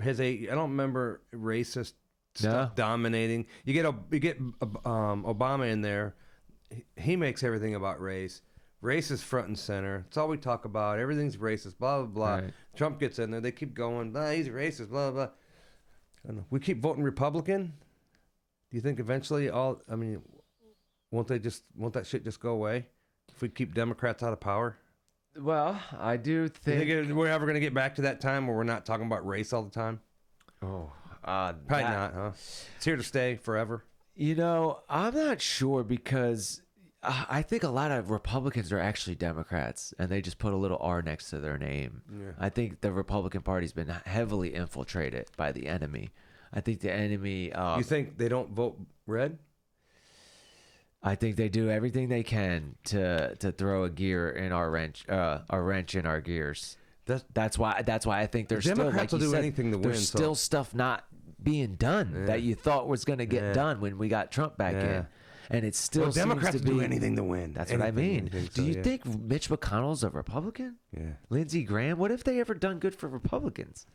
His 8. I don't remember racist stuff dominating. You get Obama in there. He makes everything about race. Race is front and center. It's all we talk about. Everything's racist. Blah blah blah. Right. Trump gets in there. They keep going. He's racist. Blah blah. I don't know. We keep voting Republican. Do you think eventually won't that shit just go away if we keep Democrats out of power? Well, I do Do you think. think we're ever going to get back to that time where we're not talking about race all the time? Probably not, huh? It's here to stay forever. You know, I'm not sure because I think a lot of Republicans are actually Democrats, and they just put a little R next to their name. Yeah. I think the Republican Party's been heavily infiltrated by the enemy. I think the enemy. You think they don't vote red? I think they do everything they can to throw a gear in a wrench in our gears. That's why I think there's Democrats still, like will you do said, anything to there's win, so- still stuff not being done that you thought was going to get done when we got Trump back in. And it still seems Democrats to be, do anything to win. That's what I mean. Do you think Mitch McConnell's a Republican? Yeah. Lindsey Graham? What if they ever done good for Republicans?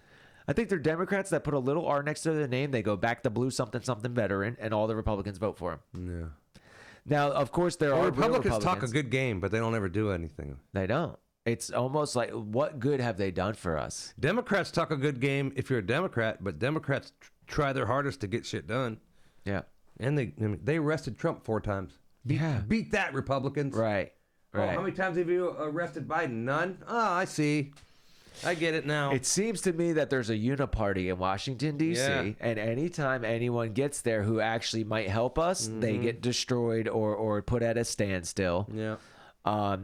I think they're Democrats that put a little R next to their name. They go back to blue something something veteran, and all the Republicans vote for him. Yeah. Now, of course, there are Republicans talk a good game, but they don't ever do anything. They don't. It's almost like, what good have they done for us? Democrats talk a good game if you're a Democrat, but Democrats try their hardest to get shit done. Yeah. And they arrested Trump 4 times. Beat that, Republicans. Right. Oh, how many times have you arrested Biden? None? Oh, I see. I get it now. It seems to me that there's a uniparty in Washington, D.C., and anytime anyone gets there who actually might help us, they get destroyed or put at a standstill. Yeah.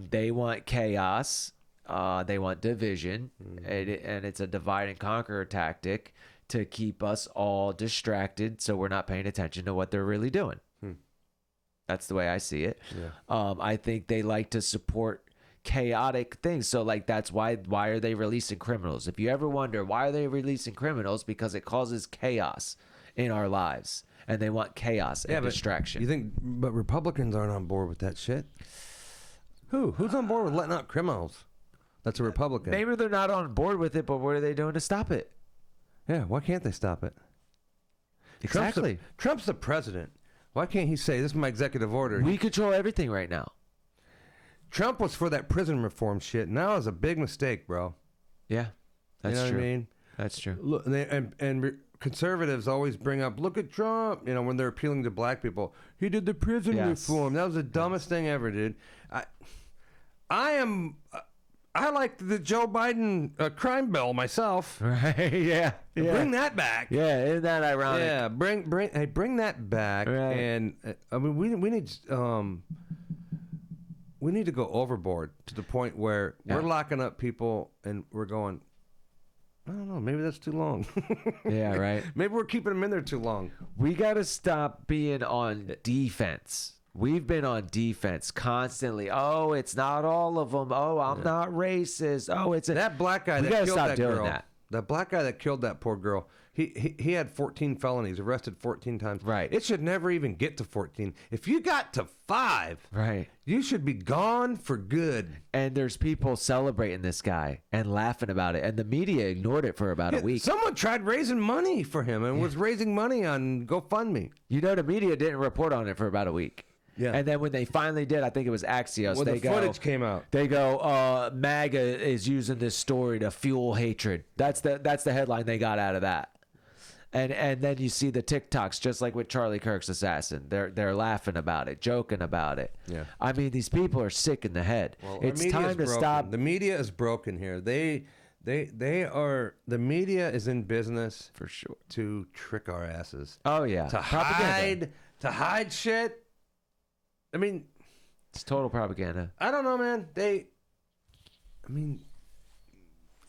They want chaos. They want division. And it's a divide and conquer tactic to keep us all distracted so we're not paying attention to what they're really doing. That's the way I see it. Yeah. I think they like to support chaotic things. So like that's why are they releasing criminals? If you ever wonder why are they releasing criminals, because it causes chaos in our lives, and they want chaos and distraction. You think but Republicans aren't on board with that shit? Who's on board with letting out criminals? That's a Republican. Maybe they're not on board with it, but what are they doing to stop it? Yeah, why can't they stop it? Exactly. Trump's the president. Why can't he say, this is my executive order? We control everything right now. Trump was for that prison reform shit. Now it's a big mistake, bro. Yeah, that's you know true. What I mean? That's true. Look, and conservatives always bring up, look at Trump, when they're appealing to black people. He did the prison reform. That was the dumbest thing ever, dude. I like the Joe Biden crime bill myself. Right? Yeah. Bring that back. Yeah, isn't that ironic? Yeah, bring that back. Right. And I mean, we need to go overboard to the point where we're locking up people and we're going, I don't know, maybe that's too long. Yeah, right. Maybe we're keeping them in there too long. We got to stop being on defense. We've been on defense constantly. Oh, it's not all of them. Oh, I'm not racist. Oh, it's that black guy that killed that girl. That black guy that killed that poor girl. He had 14 felonies, arrested 14 times. Right. It should never even get to 14. If you got to 5, right, you should be gone for good. And there's people celebrating this guy and laughing about it, and the media ignored it for about a week. Someone tried raising money for him and was raising money on GoFundMe. The media didn't report on it for about a week. Yeah. And then when they finally did, I think it was Axios. When the footage came out, they go, MAGA is using this story to fuel hatred. That's the headline they got out of that. And then you see the TikToks, just like with Charlie Kirk's assassin. They're laughing about it, joking about it. Yeah. I mean, these people are sick in the head. Well, it's time to stop. The media is broken here. They are. The media is in business for sure to trick our asses. Oh yeah. To hide shit. I mean, it's total propaganda. I don't know, man.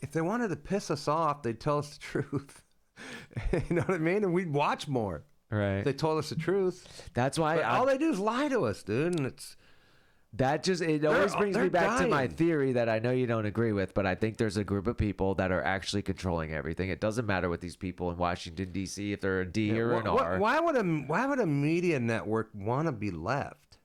If they wanted to piss us off, they'd tell us the truth. You know what I mean? And we'd watch more. Right. If they told us the truth. That's why all they do is lie to us, dude. And it always brings me back to my theory that I know you don't agree with, but I think there's a group of people that are actually controlling everything. It doesn't matter what these people in Washington, D.C., if they're a D or an R. Why would a media network want to be left?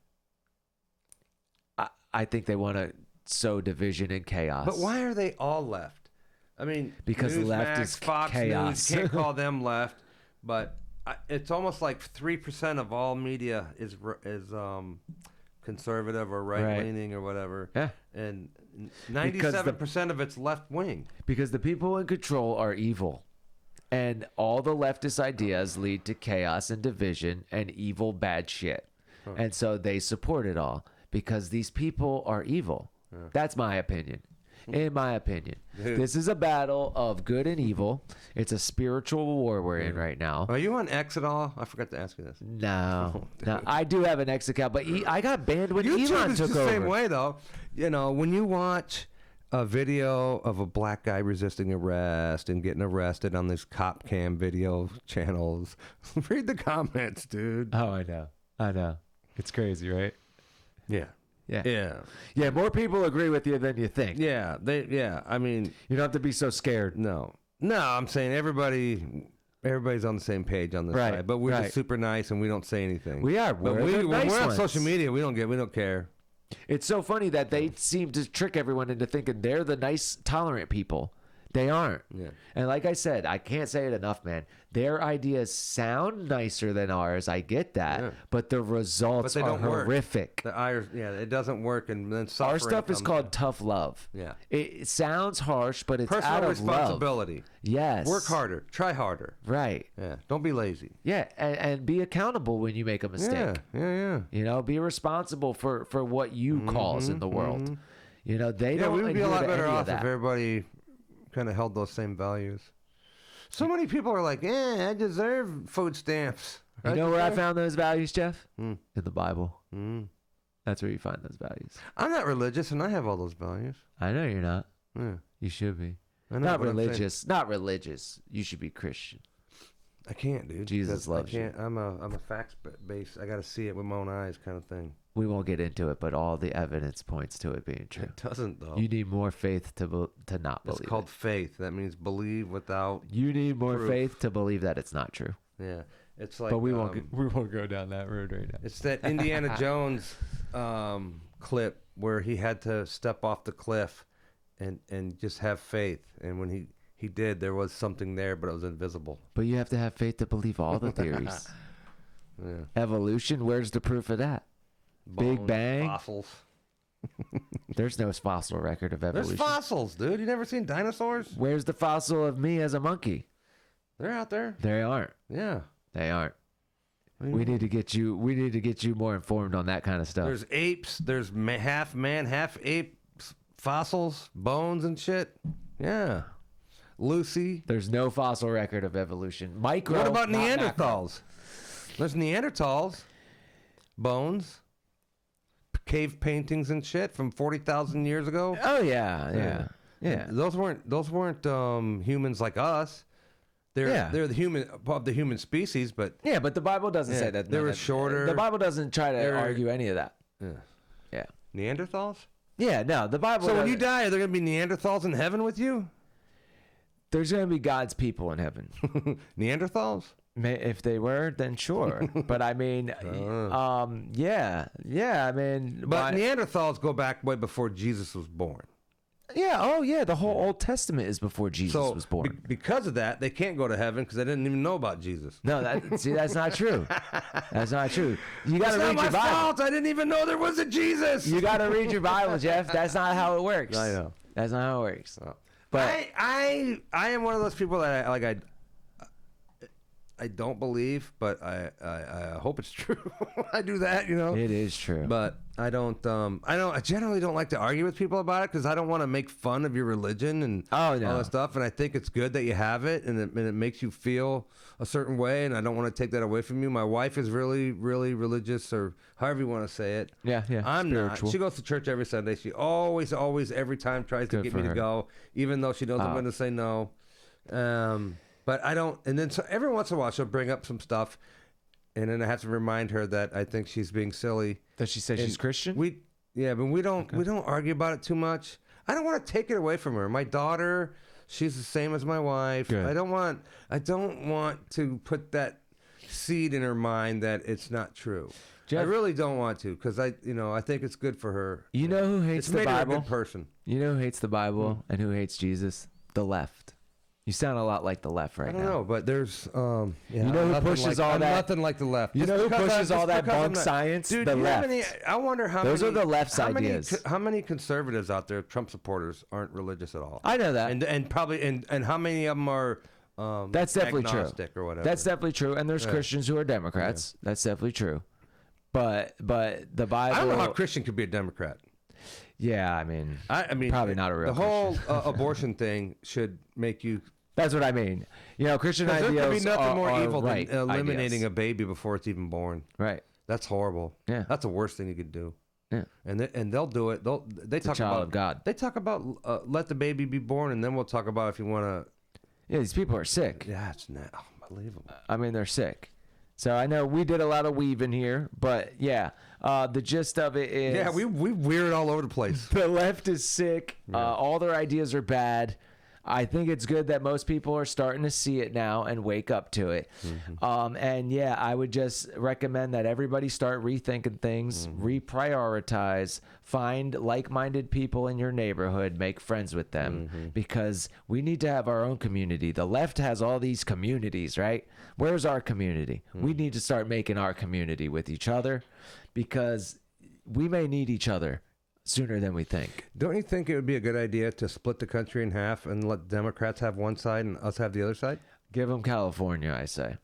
I think they want to sow division and chaos. But why are they all left? I mean, because left is Fox chaos. News, can't call them left, but it's almost like 3% of all media is conservative or right-leaning or whatever. Yeah. And 97% of it's left-wing. Because the people in control are evil. And all the leftist ideas lead to chaos and division and evil, bad shit. Huh. And so they support it all. Because these people are evil. Yeah. That's my opinion. In my opinion. Dude. This is a battle of good and evil. It's a spiritual war we're in right now. Are you on X at all? I forgot to ask you this. No. No, I do have an X account, but I got banned when Elon took over. the same way, though. When you watch a video of a black guy resisting arrest and getting arrested on these cop cam video channels, read the comments, dude. Oh, I know. It's crazy, right? Yeah. More people agree with you than you think. Yeah. I mean, you don't have to be so scared. No. I'm saying everybody. everybody's on the same page on this Right, side, but we're right. just super nice and we don't say anything. We are. But We're the when nice we're on ones. social media, we don't care. It's so funny that they seem to trick everyone into thinking they're the nice, tolerant people. They aren't. Yeah. And like I said, I can't say it enough, man. Their ideas sound nicer than ours. I get that. Yeah. But the results But they are don't work. horrific. It doesn't work, and then suffering Our stuff is comes called in. tough love. Yeah. It sounds harsh, but it's out Personal of love. responsibility. Yes. Work harder. Try harder. Right. Yeah. Don't be lazy. Yeah. And be accountable when you make a mistake. Yeah. You know, be responsible for what you cause in the world. You know, they Yeah, don't we would be a adhere lot to better any of off if that. everybody kind of held those same values. So many people are like, I deserve food stamps. You know where I found those values, Jeff? In the Bible. That's where you find those values. I'm not religious, and I have all those values. I know you're not. Yeah. You should be. I know, Not but I'm saying- religious. Not religious. You should be Christian. I can't, dude. Jesus because loves you. I can't. I'm a facts based. I got to see it with my own eyes, kind of thing. We won't get into it, but all the evidence points to it being true. It doesn't though. You need more faith to not It's believe called it. faith. That means believe without. You need more proof. faith to believe that it's not true. Yeah, it's like. But we won't go down that road right now. It's that Indiana Jones clip where he had to step off the cliff, and just have faith. And when he did, there was something there, but it was invisible. But you have to have faith to believe all the theories. Yeah. Evolution, where's the proof of that? Big Bones, Bang? fossils. There's no fossil record of There's evolution. fossils, dude. You never seen dinosaurs? Where's the fossil of me as a monkey? They're out there. They aren't. Yeah. They aren't. What do you We mean? need to get you. We need to get you more informed on that kind of stuff. There's apes. There's half man, half ape fossils, bones and shit. Yeah. Lucy. There's no fossil record of evolution. Micro. What about not macro. Neanderthals? There's Neanderthals, bones, cave paintings and shit from 40,000 years ago. Oh yeah. Those weren't humans like us. They're the human of the human species, but Yeah, but the Bible doesn't Yeah, say that. they were that- shorter. The Bible doesn't try to They were- argue any of that. yeah. Yeah. Neanderthals. Yeah. No, the Bible. So when you doesn't- die, are there gonna be Neanderthals in heaven with you? there's going to be God's people in heaven. Neanderthals. If they were, then sure. But I mean, yeah. I mean, But Neanderthals go back way before Jesus was born. yeah. Oh, yeah. The whole Old Testament is before Jesus So was born. because of that, they can't go to heaven because they didn't even know about Jesus. No, that's not true. That's not true. You got It's to not read my your Bible. fault. I didn't even know there was a Jesus. You got to read your Bible, Jeff. That's not how it works. I know. That's not how it works. Oh. But I am one of those people that I don't believe, but I hope it's true. I do that, you know. it is true. But I generally don't like to argue with people about it because I don't want to make fun of your religion and Oh, no. all that stuff. And I think it's good that you have it and it makes you feel a certain way. And I don't want to take that away from you. My wife is really, really religious, or however you want to say it. Yeah. I'm Spiritual. not. She goes to church every Sunday. She always, every time tries to Good get for me to her. go, even though she knows I'm going to say no. But I don't. And then so every once in a while she'll bring up some stuff, and then I have to remind her that I think she's being silly. Does she say she's And Christian? But we don't argue about it too much. I don't want to take it away from her. My daughter, she's the same as my wife. Good. I don't want to put that seed in her mind that it's not true. I Jeff- really don't want to because I think it's good for her. You know who hates It's the made her a Bible? good person. You know who hates the Bible and who hates Jesus? The left. You sound a lot like the left right I don't now. know, but there's You know who pushes all I'm that- Nothing like the left. You Just know who because pushes just all that because I'm bunk not- science? Dude, The do you have left. any? I wonder how Those many, are the left's how many ideas. How many conservatives out there, Trump supporters, aren't religious at all? I know that. And probably and how many of them are? That's definitely true. agnostic or whatever. That's definitely true. And there's Christians who are Democrats. That's definitely true. But the Bible. I don't know how a Christian could be a Democrat. Yeah, I mean, I mean, Probably not a real The whole abortion thing should make you. that's what I mean. You know, Christian There ideals could be nothing are, more are evil right than eliminating ideas. a baby before it's even born. Right. That's horrible. Yeah. That's the worst thing you could do. Yeah. And they'll do it. They talk child about of God. They talk about let the baby be born, and then we'll talk about if you want to. Yeah, these people are sick. Yeah, it's not unbelievable. I mean, they're sick. So I know we did a lot of weaving here, but yeah, the gist of it is Yeah, we weird all over the place. the left is sick. All their ideas are bad. I think it's good that most people are starting to see it now and wake up to it. And yeah, I would just recommend that everybody start rethinking things, reprioritize, find like-minded people in your neighborhood, make friends with them, because we need to have our own community. The left has all these communities, right? Where's our community? We need to start making our community with each other, because we may need each other sooner than we think. Don't you think it would be a good idea to split the country in half and let Democrats have one side and us have the other side? Give them California, I say.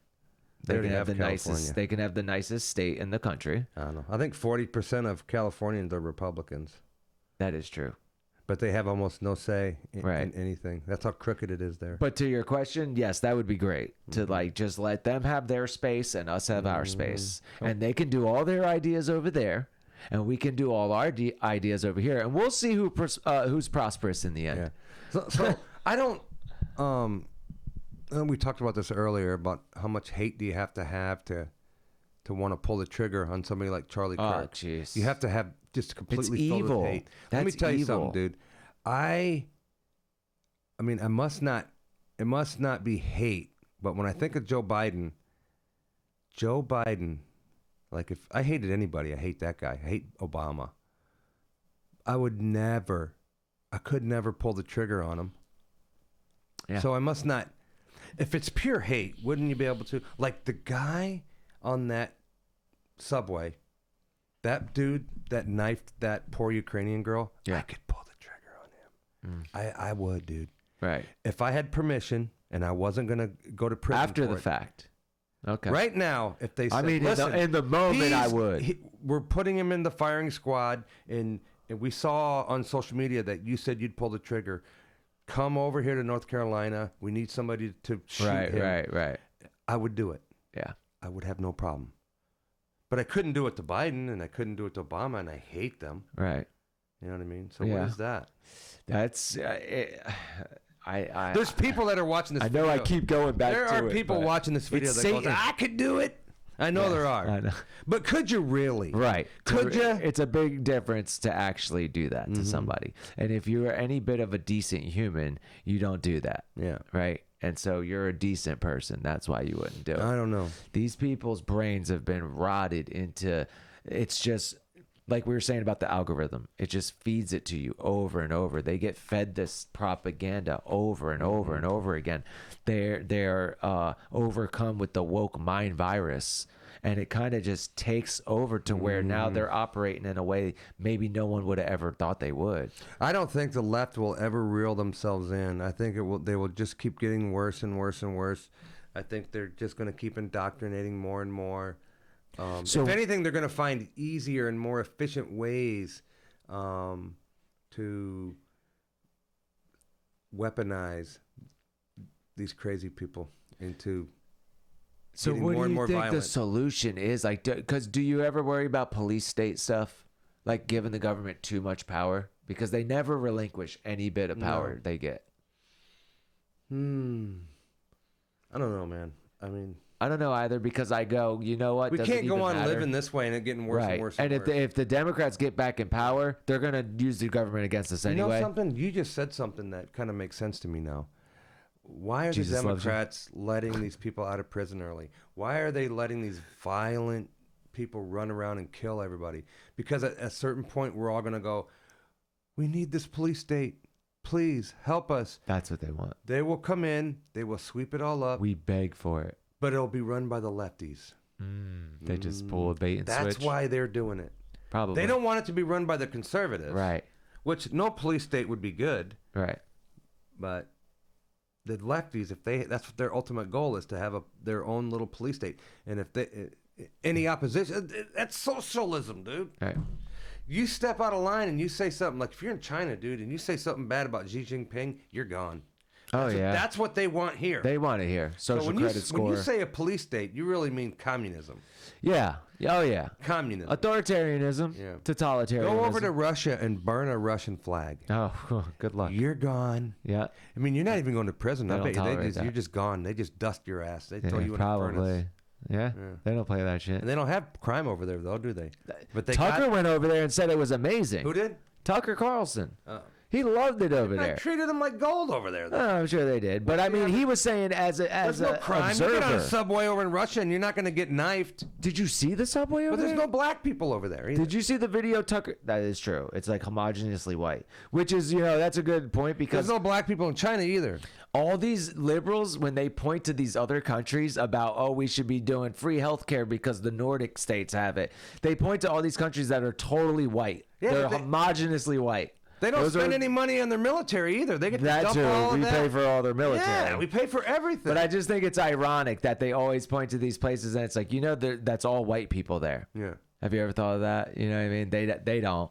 They already can have the California. nicest. They can have the nicest state in the country. I don't know. I think 40% of Californians are Republicans, That is true. but they have almost no say in Right. anything. That's how crooked it is there. But to your question, yes, that would be great to like just let them have their space and us have our space, and they can do all their ideas over there, and we can do all our ideas over here, and we'll see who's prosperous in the end. Yeah. So I don't. We talked about this earlier about how much hate do you have to want to pull the trigger on somebody like Charlie Oh, Kirk. jeez. You have to have just completely It's filled evil. with hate. Let me That's tell you evil. something, dude. I mean, it must not be hate, but when I think of Joe Biden, like if I hated anybody, I hate that guy. I hate Obama. I could never pull the trigger on him. Yeah. So I must not. If it's pure hate, wouldn't you be able to? Like the guy on that subway, that dude that knifed that poor Ukrainian girl, Yeah. I could pull the trigger on him. I would, dude. Right. If I had permission and I wasn't going to go to prison After for the it. fact. Okay. Right now, if they said, I mean, listen, in the moment, I would. we're putting him in the firing squad, and we saw on social media that you said you'd pull the trigger. Come over here to North Carolina. We need somebody to shoot him. Right. I would do it. Yeah. I would have no problem. But I couldn't do it to Biden, and I couldn't do it to Obama, and I hate them. Right. You know what I mean? So Yeah. what is that? That's There's people that are watching this I know video. I keep going back There to it. are people but watching this video it's that goes, Satan. I could do it. I know there are. I know. But could you really? Right. Could you? It's a big difference to actually do that to somebody. And if you're any bit of a decent human, you don't do that. Yeah. Right. And so you're a decent person. That's why you wouldn't do it. I don't know. These people's brains have been rotted into, it's just like we were saying about the algorithm. It just feeds it to you over and over. They get fed this propaganda over and over and over again. They're overcome with the woke mind virus, and it kind of just takes over to where now they're operating in a way maybe no one would have ever thought they would. I don't think the left will ever reel themselves in. I think they will just keep getting worse and worse and worse. I think they're just going to keep indoctrinating more and more. So- if anything, they're going to find easier and more efficient ways to weaponize these crazy people into So getting what more do and you more think violent. the solution is? Like, because do you ever worry about police state stuff? Like giving the government too much power? Because they never relinquish any bit of power they get. I don't know, man. I mean, I don't know either, because I go, you know what? we Doesn't can't go even on matter. living this way and it getting worse right. and worse. And And worse. if the Democrats get back in power, they're going to use the government against us You know anyway. something? You just said something that kind of makes sense to me now. Why are Jesus the loves you. Democrats letting these people out of prison early? Why are they letting these violent people run around and kill everybody? Because at a certain point, we're all going to go, we need this police state. Please help us. That's what they want. They will come in. They will sweep it all up. We beg for it. But it'll be run by the lefties. They just pull a bait and That's switch. why they're doing it. Probably. They don't want it to be run by the conservatives. Right. Which no police state would be good. Right. But the lefties, that's what their ultimate goal is, to have their own little police state. And if they any opposition, that's socialism, dude. Right. You step out of line and you say something like, if you're in China, dude, and you say something bad about Xi Jinping, you're gone. Oh, yeah. That's what they want here. They want it here. So Social credit score. when you say a police state, you really mean communism. Yeah. Oh, yeah. Communism. Authoritarianism. Yeah. Totalitarianism. Go over to Russia and burn a Russian flag. Oh, good luck. You're gone. Yeah. I mean, you're not even going to prison. They I don't bet you tolerate that. you're just gone. They just dust your ass. They throw Yeah, you in a furnace. probably. Yeah. They don't play that shit. And they don't have crime over there, though, do they? But they Tucker went over there and said it was amazing. Who did? Tucker Carlson. Oh. He loved it over I there. treated them like gold over there. Oh, I'm sure they did. But I mean, he was saying as There's no a crime. observer. You get on a subway over in Russia and you're not going to get knifed. Did you see the subway over But there's there? no black people over there either. Did you see the video, Tucker? That is true. It's like homogeneously white, which is, that's a good point because There's no black people in China either. all these liberals, when they point to these other countries about, oh, we should be doing free healthcare because the Nordic states have it, they point to all these countries that are totally white. Yeah, They're but homogeneously white. They don't Those spend are- any money on their military either. They get to That dump too. all of We that. pay for all their military. Yeah, we pay for everything. But I just think it's ironic that they always point to these places and it's like, that's all white people there. yeah. Have you ever thought of that? You know what I mean? They don't.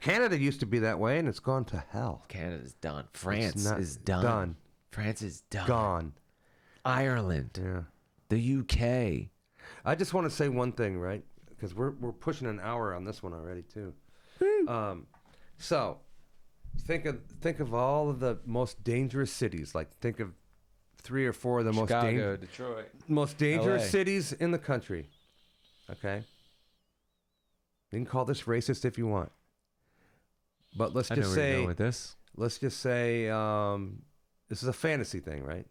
Canada used to be that way, and it's gone to hell. Canada's done. France not is done. done. France is done. Gone. Ireland. Yeah. The UK. I just want to say one thing, right? Because we're pushing an hour on this one already too. So think of all of the most dangerous cities. Like think of 3 or 4 of the Chicago, Detroit. most dangerous LA. cities in the country. Okay. You can call this racist if you want, but let's I know just where you're say going with this. let's just say this is a fantasy thing, right?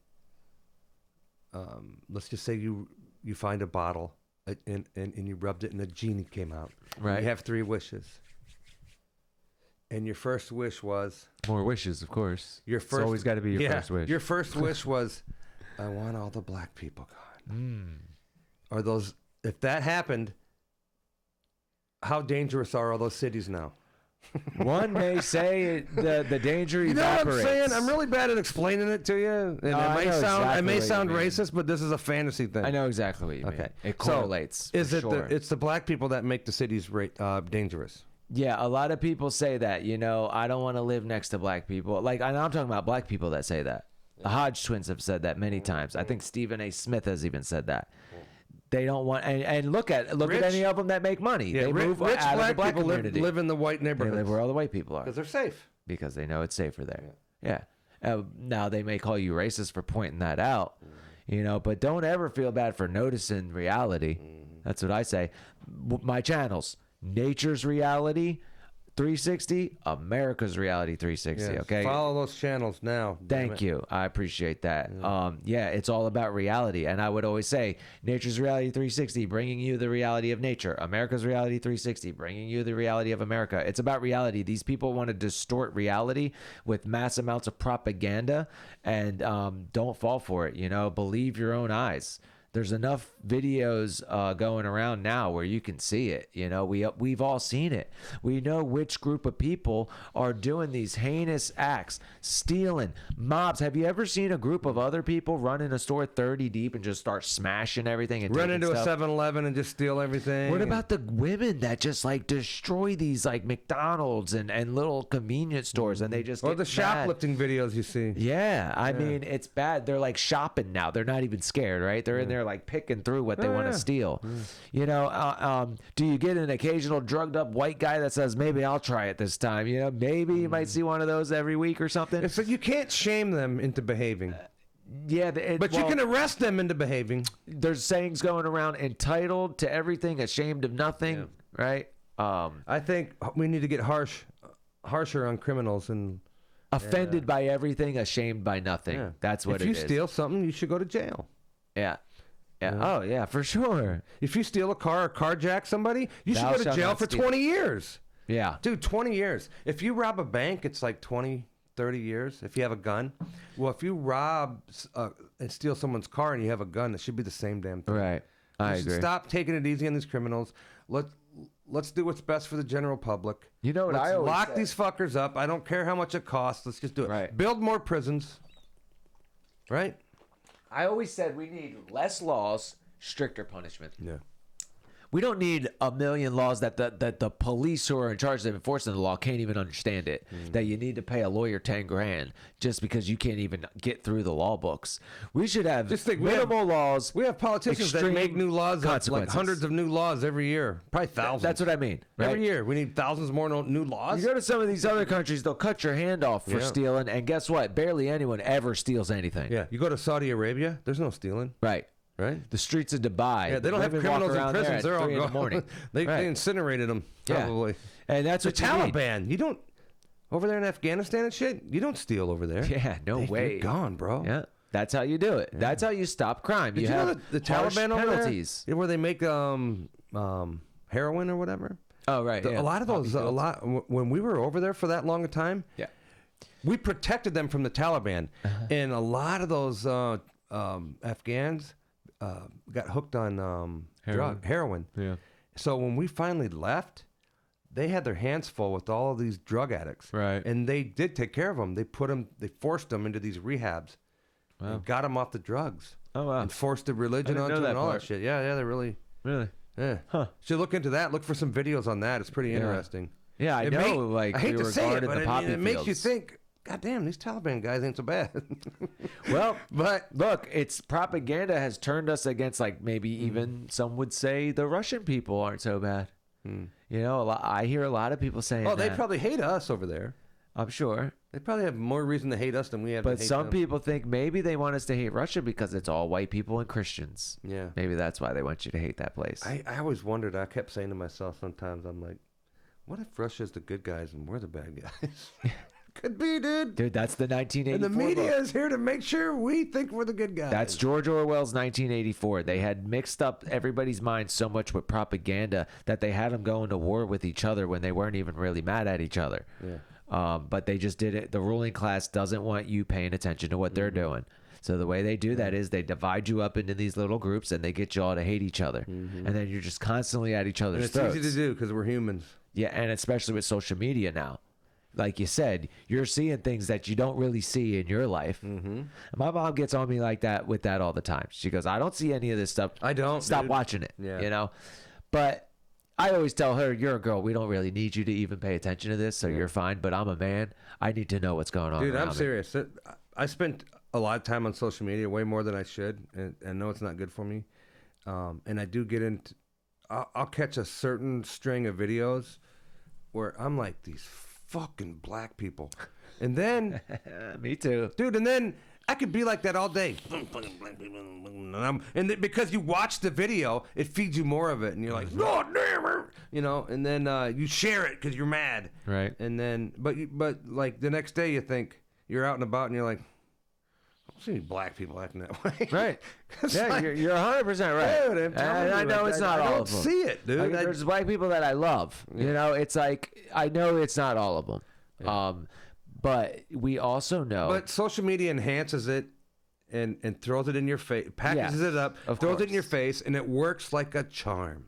Let's just say you find a bottle and you rubbed it and a genie came out. Right. You have 3 wishes. And your first wish was More wishes, of course. your It's first. always got to be your yeah, first wish. Your first wish was, I want all the black people gone. Are those? If that happened, how dangerous are all those cities now? One may say the danger You know what I'm evaporates. saying? I'm really bad at explaining it to you. And No, I know I may exactly sound what you mean. racist, but this is a fantasy thing. I know exactly what you mean. Okay. It So, correlates. Is for it sure. it's the black people that make the cities dangerous? Yeah, a lot of people say that. I don't want to live next to black people. Like, and I'm talking about black people that say that. The Hodge twins have said that many times. I think Stephen A. Smith has even said that. They don't want, and look at Rich- any of them that make money. Yeah, they move rich out of the black people community. live in the white They neighborhoods live where all the white people are because they're safe. because they know it's safer there. Yeah. Now they may call you racist for pointing that out, but don't ever feel bad for noticing reality. That's what I say. My channels, Nature's Reality 360, America's Reality 360. Yes. Okay. Follow those channels now. damn Thank it. you. I appreciate that. It's all about reality. And I would always say Nature's Reality 360, bringing you the reality of nature. America's Reality 360, bringing you the reality of America. It's about reality. These people want to distort reality with mass amounts of propaganda, and don't fall for it. Believe your own eyes. There's enough videos going around now where you can see it. We've all seen it. We know which group of people are doing these heinous acts, stealing, mobs. Have you ever seen a group of other people run in a store 30 deep and just start smashing everything and Run taking into a stuff? 7-Eleven and just steal everything. What about the women that just like destroy these like McDonald's and little convenience stores and they just or get the mad? shoplifting videos you see? Yeah, I mean, it's bad. They're like shopping now. They're not even scared, right? They're in there like picking through what they want to steal. Do you get an occasional drugged up white guy that says, maybe I'll try it this time? Maybe you might see one of those every week or something. It's like you can't shame them into behaving, Yeah, but you can arrest them into behaving. There's sayings going around: entitled to everything, ashamed of nothing. Right? I think we need to get harsher on criminals and Offended by everything, ashamed by nothing. yeah. That's what if it you is. steal something, you should go to jail. Yeah. Oh yeah, for sure. If you steal a car or carjack somebody, you should Thou go to shalt jail not for steal. 20 years. Yeah. Dude, 20 years. If you rob a bank, it's like 20, 30 years if you have a gun. Well, if you rob and steal someone's car and you have a gun, it should be the same damn thing. Right. I We should agree. Stop taking it easy on these criminals. Let's do what's best for the general public. You know what Let's I always lock say? these fuckers up. I don't care how much it costs. Let's just do it. Right. Build more prisons. Right? I always said we need less laws, stricter punishment. Yeah. We don't need a million laws that the police who are in charge of enforcing the law can't even understand it. That you need to pay a lawyer $10,000 just because you can't even get through the law books. We should have Just think, minimal laws. We have politicians that extreme make new laws, like consequences. hundreds of new laws every year. Probably thousands. That's what I mean. Right? Every year. We need thousands more new laws. You go to some of these other countries, they'll cut your hand off for Yeah. stealing, and guess what? Barely anyone ever steals anything. Yeah. You go to Saudi Arabia, there's no stealing. Right. Right? The streets of Dubai. Yeah, they don't have women walk criminals in around there prisons. at They're all 3 in the gone. morning. they Right. incinerated them, Yeah. probably. And that's The what you need. Taliban. You don't. Over there in Afghanistan and shit, you don't steal over there. Yeah, no way. You're gone, bro. Yeah, that's how you do it. Yeah. That's how you stop crime. Did you know have the Taliban over penalties. there, where they make heroin or whatever? Oh, right. A lot of those, when we were over there for that long a time, yeah, we protected them from the Taliban, and a lot of those Afghans got hooked on heroin. Yeah. So when we finally left, they had their hands full with all of these drug addicts, right? And they did take care of them. They forced them into these rehabs, and got them off the drugs. Oh wow! And forced the religion onto them and all that shit. Yeah, they really. Yeah. Huh. Should look into that. Look for some videos on that. It's pretty interesting. Yeah, I know. I hate to say it, but it makes you think, God damn, these Taliban guys ain't so bad. Well, but look, it's propaganda has turned us against, like, maybe even some would say the Russian people aren't so bad. You know, I hear a lot of people saying they probably hate us over there. I'm sure. They probably have more reason to hate us than we have to hate them. But some people think maybe they want us to hate Russia because it's all white people and Christians. Yeah. Maybe that's why they want you to hate that place. I always wondered, I kept saying to myself sometimes, I'm like, what if Russia's the good guys and we're the bad guys? Could be, dude. Dude, that's the 1984 And the media book. is here to make sure we think we're the good guys. That's George Orwell's 1984. They had mixed up everybody's mind so much with propaganda that they had them going to war with each other when they weren't even really mad at each other. Yeah. But they just did it. The ruling class doesn't want you paying attention to what they're doing. So the way they do that is they divide you up into these little groups and they get you all to hate each other. And then you're just constantly at each other's throats. It's easy to do because we're humans. Yeah, and especially with social media now. Like you said, you're seeing things that you don't really see in your life. My mom gets on me like that with that all the time. She goes, I don't see any of this stuff. I don't. Stop watching it. Yeah. You know? But I always tell her, you're a girl. We don't really need you to even pay attention to this, so you're fine. But I'm a man. I need to know what's going on. Dude, I'm me. serious. I spent a lot of time on social media, way more than I should. And I know it's not good for me. And I do get into... I'll catch a certain string of videos where I'm like, these fucking black people. And then... Me too. Dude, and then I could be like that all day. And because you watch the video, it feeds you more of it. And you're like, God damn it. You know, and then you share it because you're mad. Right. And then, but like the next day you think, you're out and about and you're like, I don't see any black people acting that way. Right. Yeah, like, you're 100% right. Dude, and I know it's not all of them. I don't see it, dude. Like, there's black people that I love. Yeah. You know, it's like, I know it's not all of them. Yeah. But we also know. But social media enhances it and throws it in your face, packages it up, throws it in your face, and it works like a charm.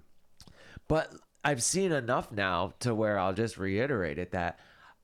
But I've seen enough now to where I'll just reiterate it that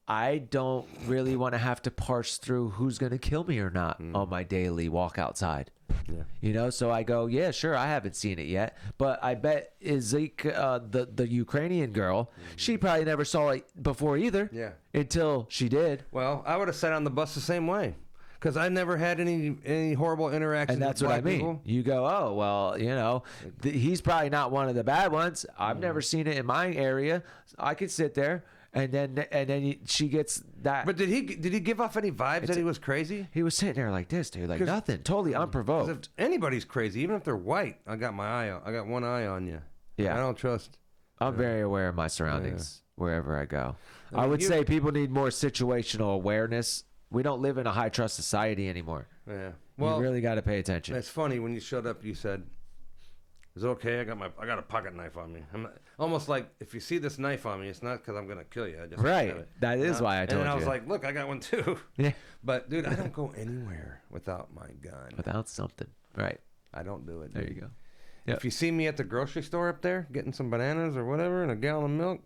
I don't really want to have to parse through who's going to kill me or not on my daily walk outside. Yeah. You know, so I go, yeah, sure, I haven't seen it yet, but I bet the Ukrainian girl, she probably never saw it before either. Yeah. Until she did. Well, I would have sat on the bus the same way. Because I never had any horrible interactions. And that's with what I black mean. People. You go, oh, well, you know, he's probably not one of the bad ones. I've never seen it in my area. I could sit there. And then she gets that. But did he give off any vibes that he was crazy? He was sitting there like this, dude, like nothing, totally unprovoked. If anybody's crazy, even if they're white, I got one eye on you. Yeah, I don't trust. I'm very aware of my surroundings wherever I go. I would say people need more situational awareness. We don't live in a high trust society anymore. Yeah, well, you really got to pay attention. It's funny when you showed up, you said, "Is it okay? I got a pocket knife on me." I'm not, almost like if you see this knife on me, it's not because I'm gonna kill you. I just right. have it. That is why I told you. And I was like, "Look, I got one too." Yeah. But dude, I don't go anywhere without my gun. Without something, right? I don't do it. There dude. you go. Yep. If you see me at the grocery store up there getting some bananas or whatever and a gallon of milk,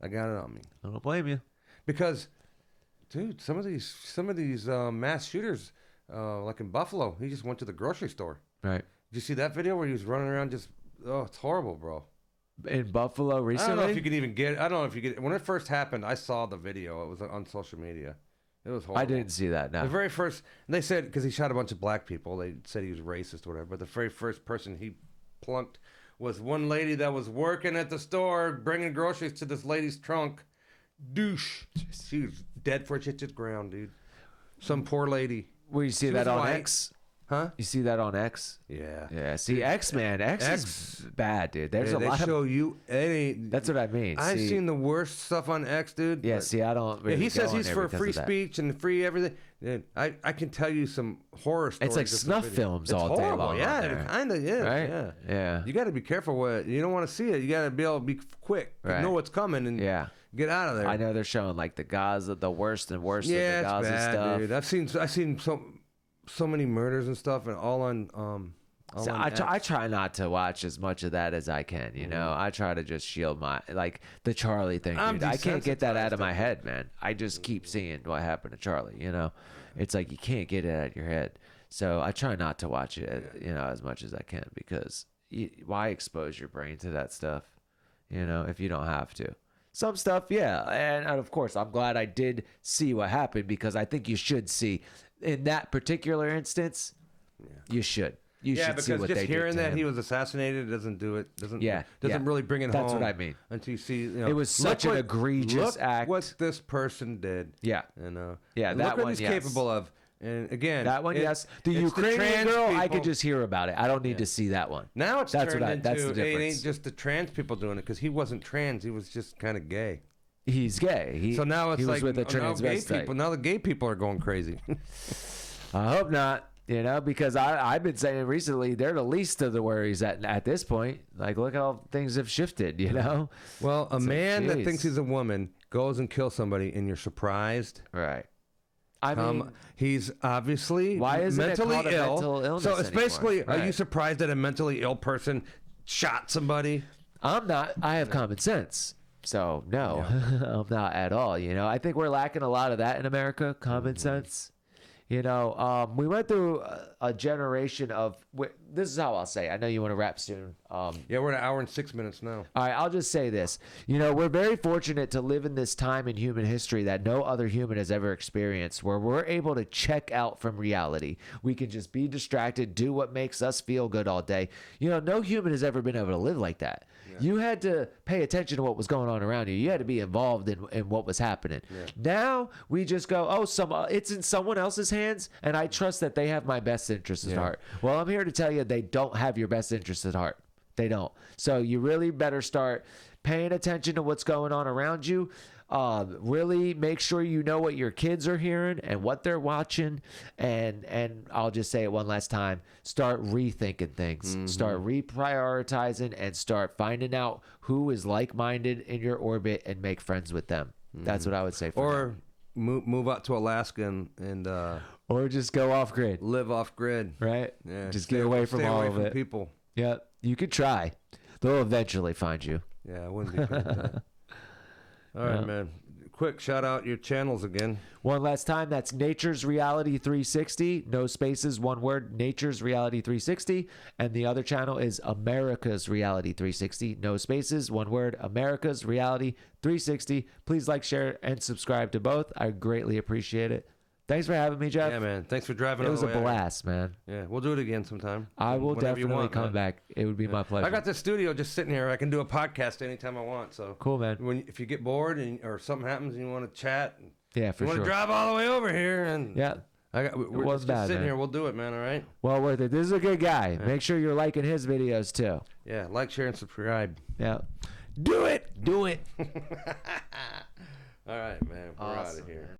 I got it on me. I don't blame you. Because, dude, some of these mass shooters, like in Buffalo, he just went to the grocery store. Right. Did you see that video where he was running around just? Oh, it's horrible, bro. In Buffalo recently? I don't know if you could even get it. I don't know if you could. When it first happened, I saw the video. It was on social media. It was horrible. I didn't see that. No. The very first, they said, because he shot a bunch of black people, they said he was racist or whatever. But the very first person he plunked was one lady that was working at the store, bringing groceries to this lady's trunk. Douche. She was dead before she hit the ground, dude. Some poor lady. Will you see She that was on white. X? Huh? You see that on X? Yeah. Yeah. See, X, man. X is bad, dude. There's a they lot show of. you. That's what I mean. I've See, seen the worst stuff on X, dude. Yeah. but- See, I don't. Really he says go on he's there for because free of that. speech and free everything. Dude, I can tell you some horror stories. It's like just snuff with video. films It's all day horrible. long. Yeah, on it there. kind of is. Right? Yeah. Yeah. You got to be careful with it. You don't want to see it. You got to be able to be quick, Right. know what's coming, and Yeah. get out of there. I know they're showing like the Gaza, the worst and worst Yeah, of the it's Gaza bad, stuff. dude. I've seen so many murders and stuff, and all on So I try not to watch as much of that as I can. You know, I try to just shield my like the Charlie thing. I'm Dude. I can't get that out of desensitized my to it. head, man. I just keep seeing what happened to Charlie. You know, it's like you can't get it out of your head. So I try not to watch it, you know, as much as I can because why expose your brain to that stuff? You know, if you don't have to. Some stuff, yeah, and of course, I'm glad I did see what happened because I think you should see in that particular instance. You should. You yeah, should see because what just they hearing did to that him. he was assassinated doesn't do it. Doesn't Yeah. really bring it That's home. what I mean. Until you see, you know, It was such an egregious look act. what this person did. Yeah. You know. Yeah, And that look what one, he's yes. capable of. And again, That one, yes. The it's Ukrainian trans girl, I people. could just hear about it. I don't need to see that one. Now it's That's turned what I- into that's the it difference. ain't just the trans people doing it because he wasn't trans. He was just kind of gay. He's gay. So now it's he like was with a now gay transvestite. people. Now the gay people are going crazy. I hope not. You know, because I've been saying recently they're the least of the worries at this point. Like, look how things have shifted. You know. Well, a man that jeez. thinks he's a woman goes and kills somebody, and you're surprised. Right. I mean, He's obviously why isn't it mentally called a ill. mental illness so it's basically, anymore? are you Right. surprised that a mentally ill person shot somebody? I'm not. I have common sense. So, no, I'm not at all. You know, I think we're lacking a lot of that in America, common sense. You know, we went through a generation of, this is how I'll say it. I know you want to wrap soon. Yeah, we're at an hour and 6 minutes now. All right, I'll just say this. You know, we're very fortunate to live in this time in human history that no other human has ever experienced, where we're able to check out from reality. We can just be distracted, do what makes us feel good all day. You know, no human has ever been able to live like that. You had to pay attention to what was going on around you. You had to be involved in what was happening. Now we just go, oh, it's in someone else's hands, and I trust that they have my best interest at heart. Well, I'm here to tell you they don't have your best interest at heart. They don't. So you really better start paying attention to what's going on around you. Really make sure you know what your kids are hearing and what they're watching. And I'll just say it one last time. Start rethinking things. Start reprioritizing and start finding out who is like-minded in your orbit and make friends with them. That's what I would say for now. Or move out to Alaska and Or just go off grid, live off grid. right? Yeah, Just get away from stay all away of from it. people. Yeah, you could try. They'll eventually find you. Yeah, I wouldn't be good at that. All right, man. Quick shout out your channels again. One last time, that's Nature's Reality 360. No spaces, one word, Nature's Reality 360. And the other channel is America's Reality 360. No spaces, one word, America's Reality 360. Please like, share, and subscribe to both. I greatly appreciate it. Thanks for having me, Jeff. Yeah, man. Thanks for driving. It all was the a way out blast, man. here. Yeah, we'll do it again sometime. I will Whenever you definitely want, come man. back. It would be my pleasure. I got this studio just sitting here. I can do a podcast anytime I want. So Cool, man. if you get bored or something happens and you want to chat, Yeah, for you want sure. to drive all the way over here and Yeah. we're wasn't just bad, sitting man. here. We'll do it, man. All right. Well worth it. This is a good guy. Make sure you're liking his videos too. Yeah, like, share, and subscribe. Yeah. Do it. Do it. All right, man. We're out Awesome. of here.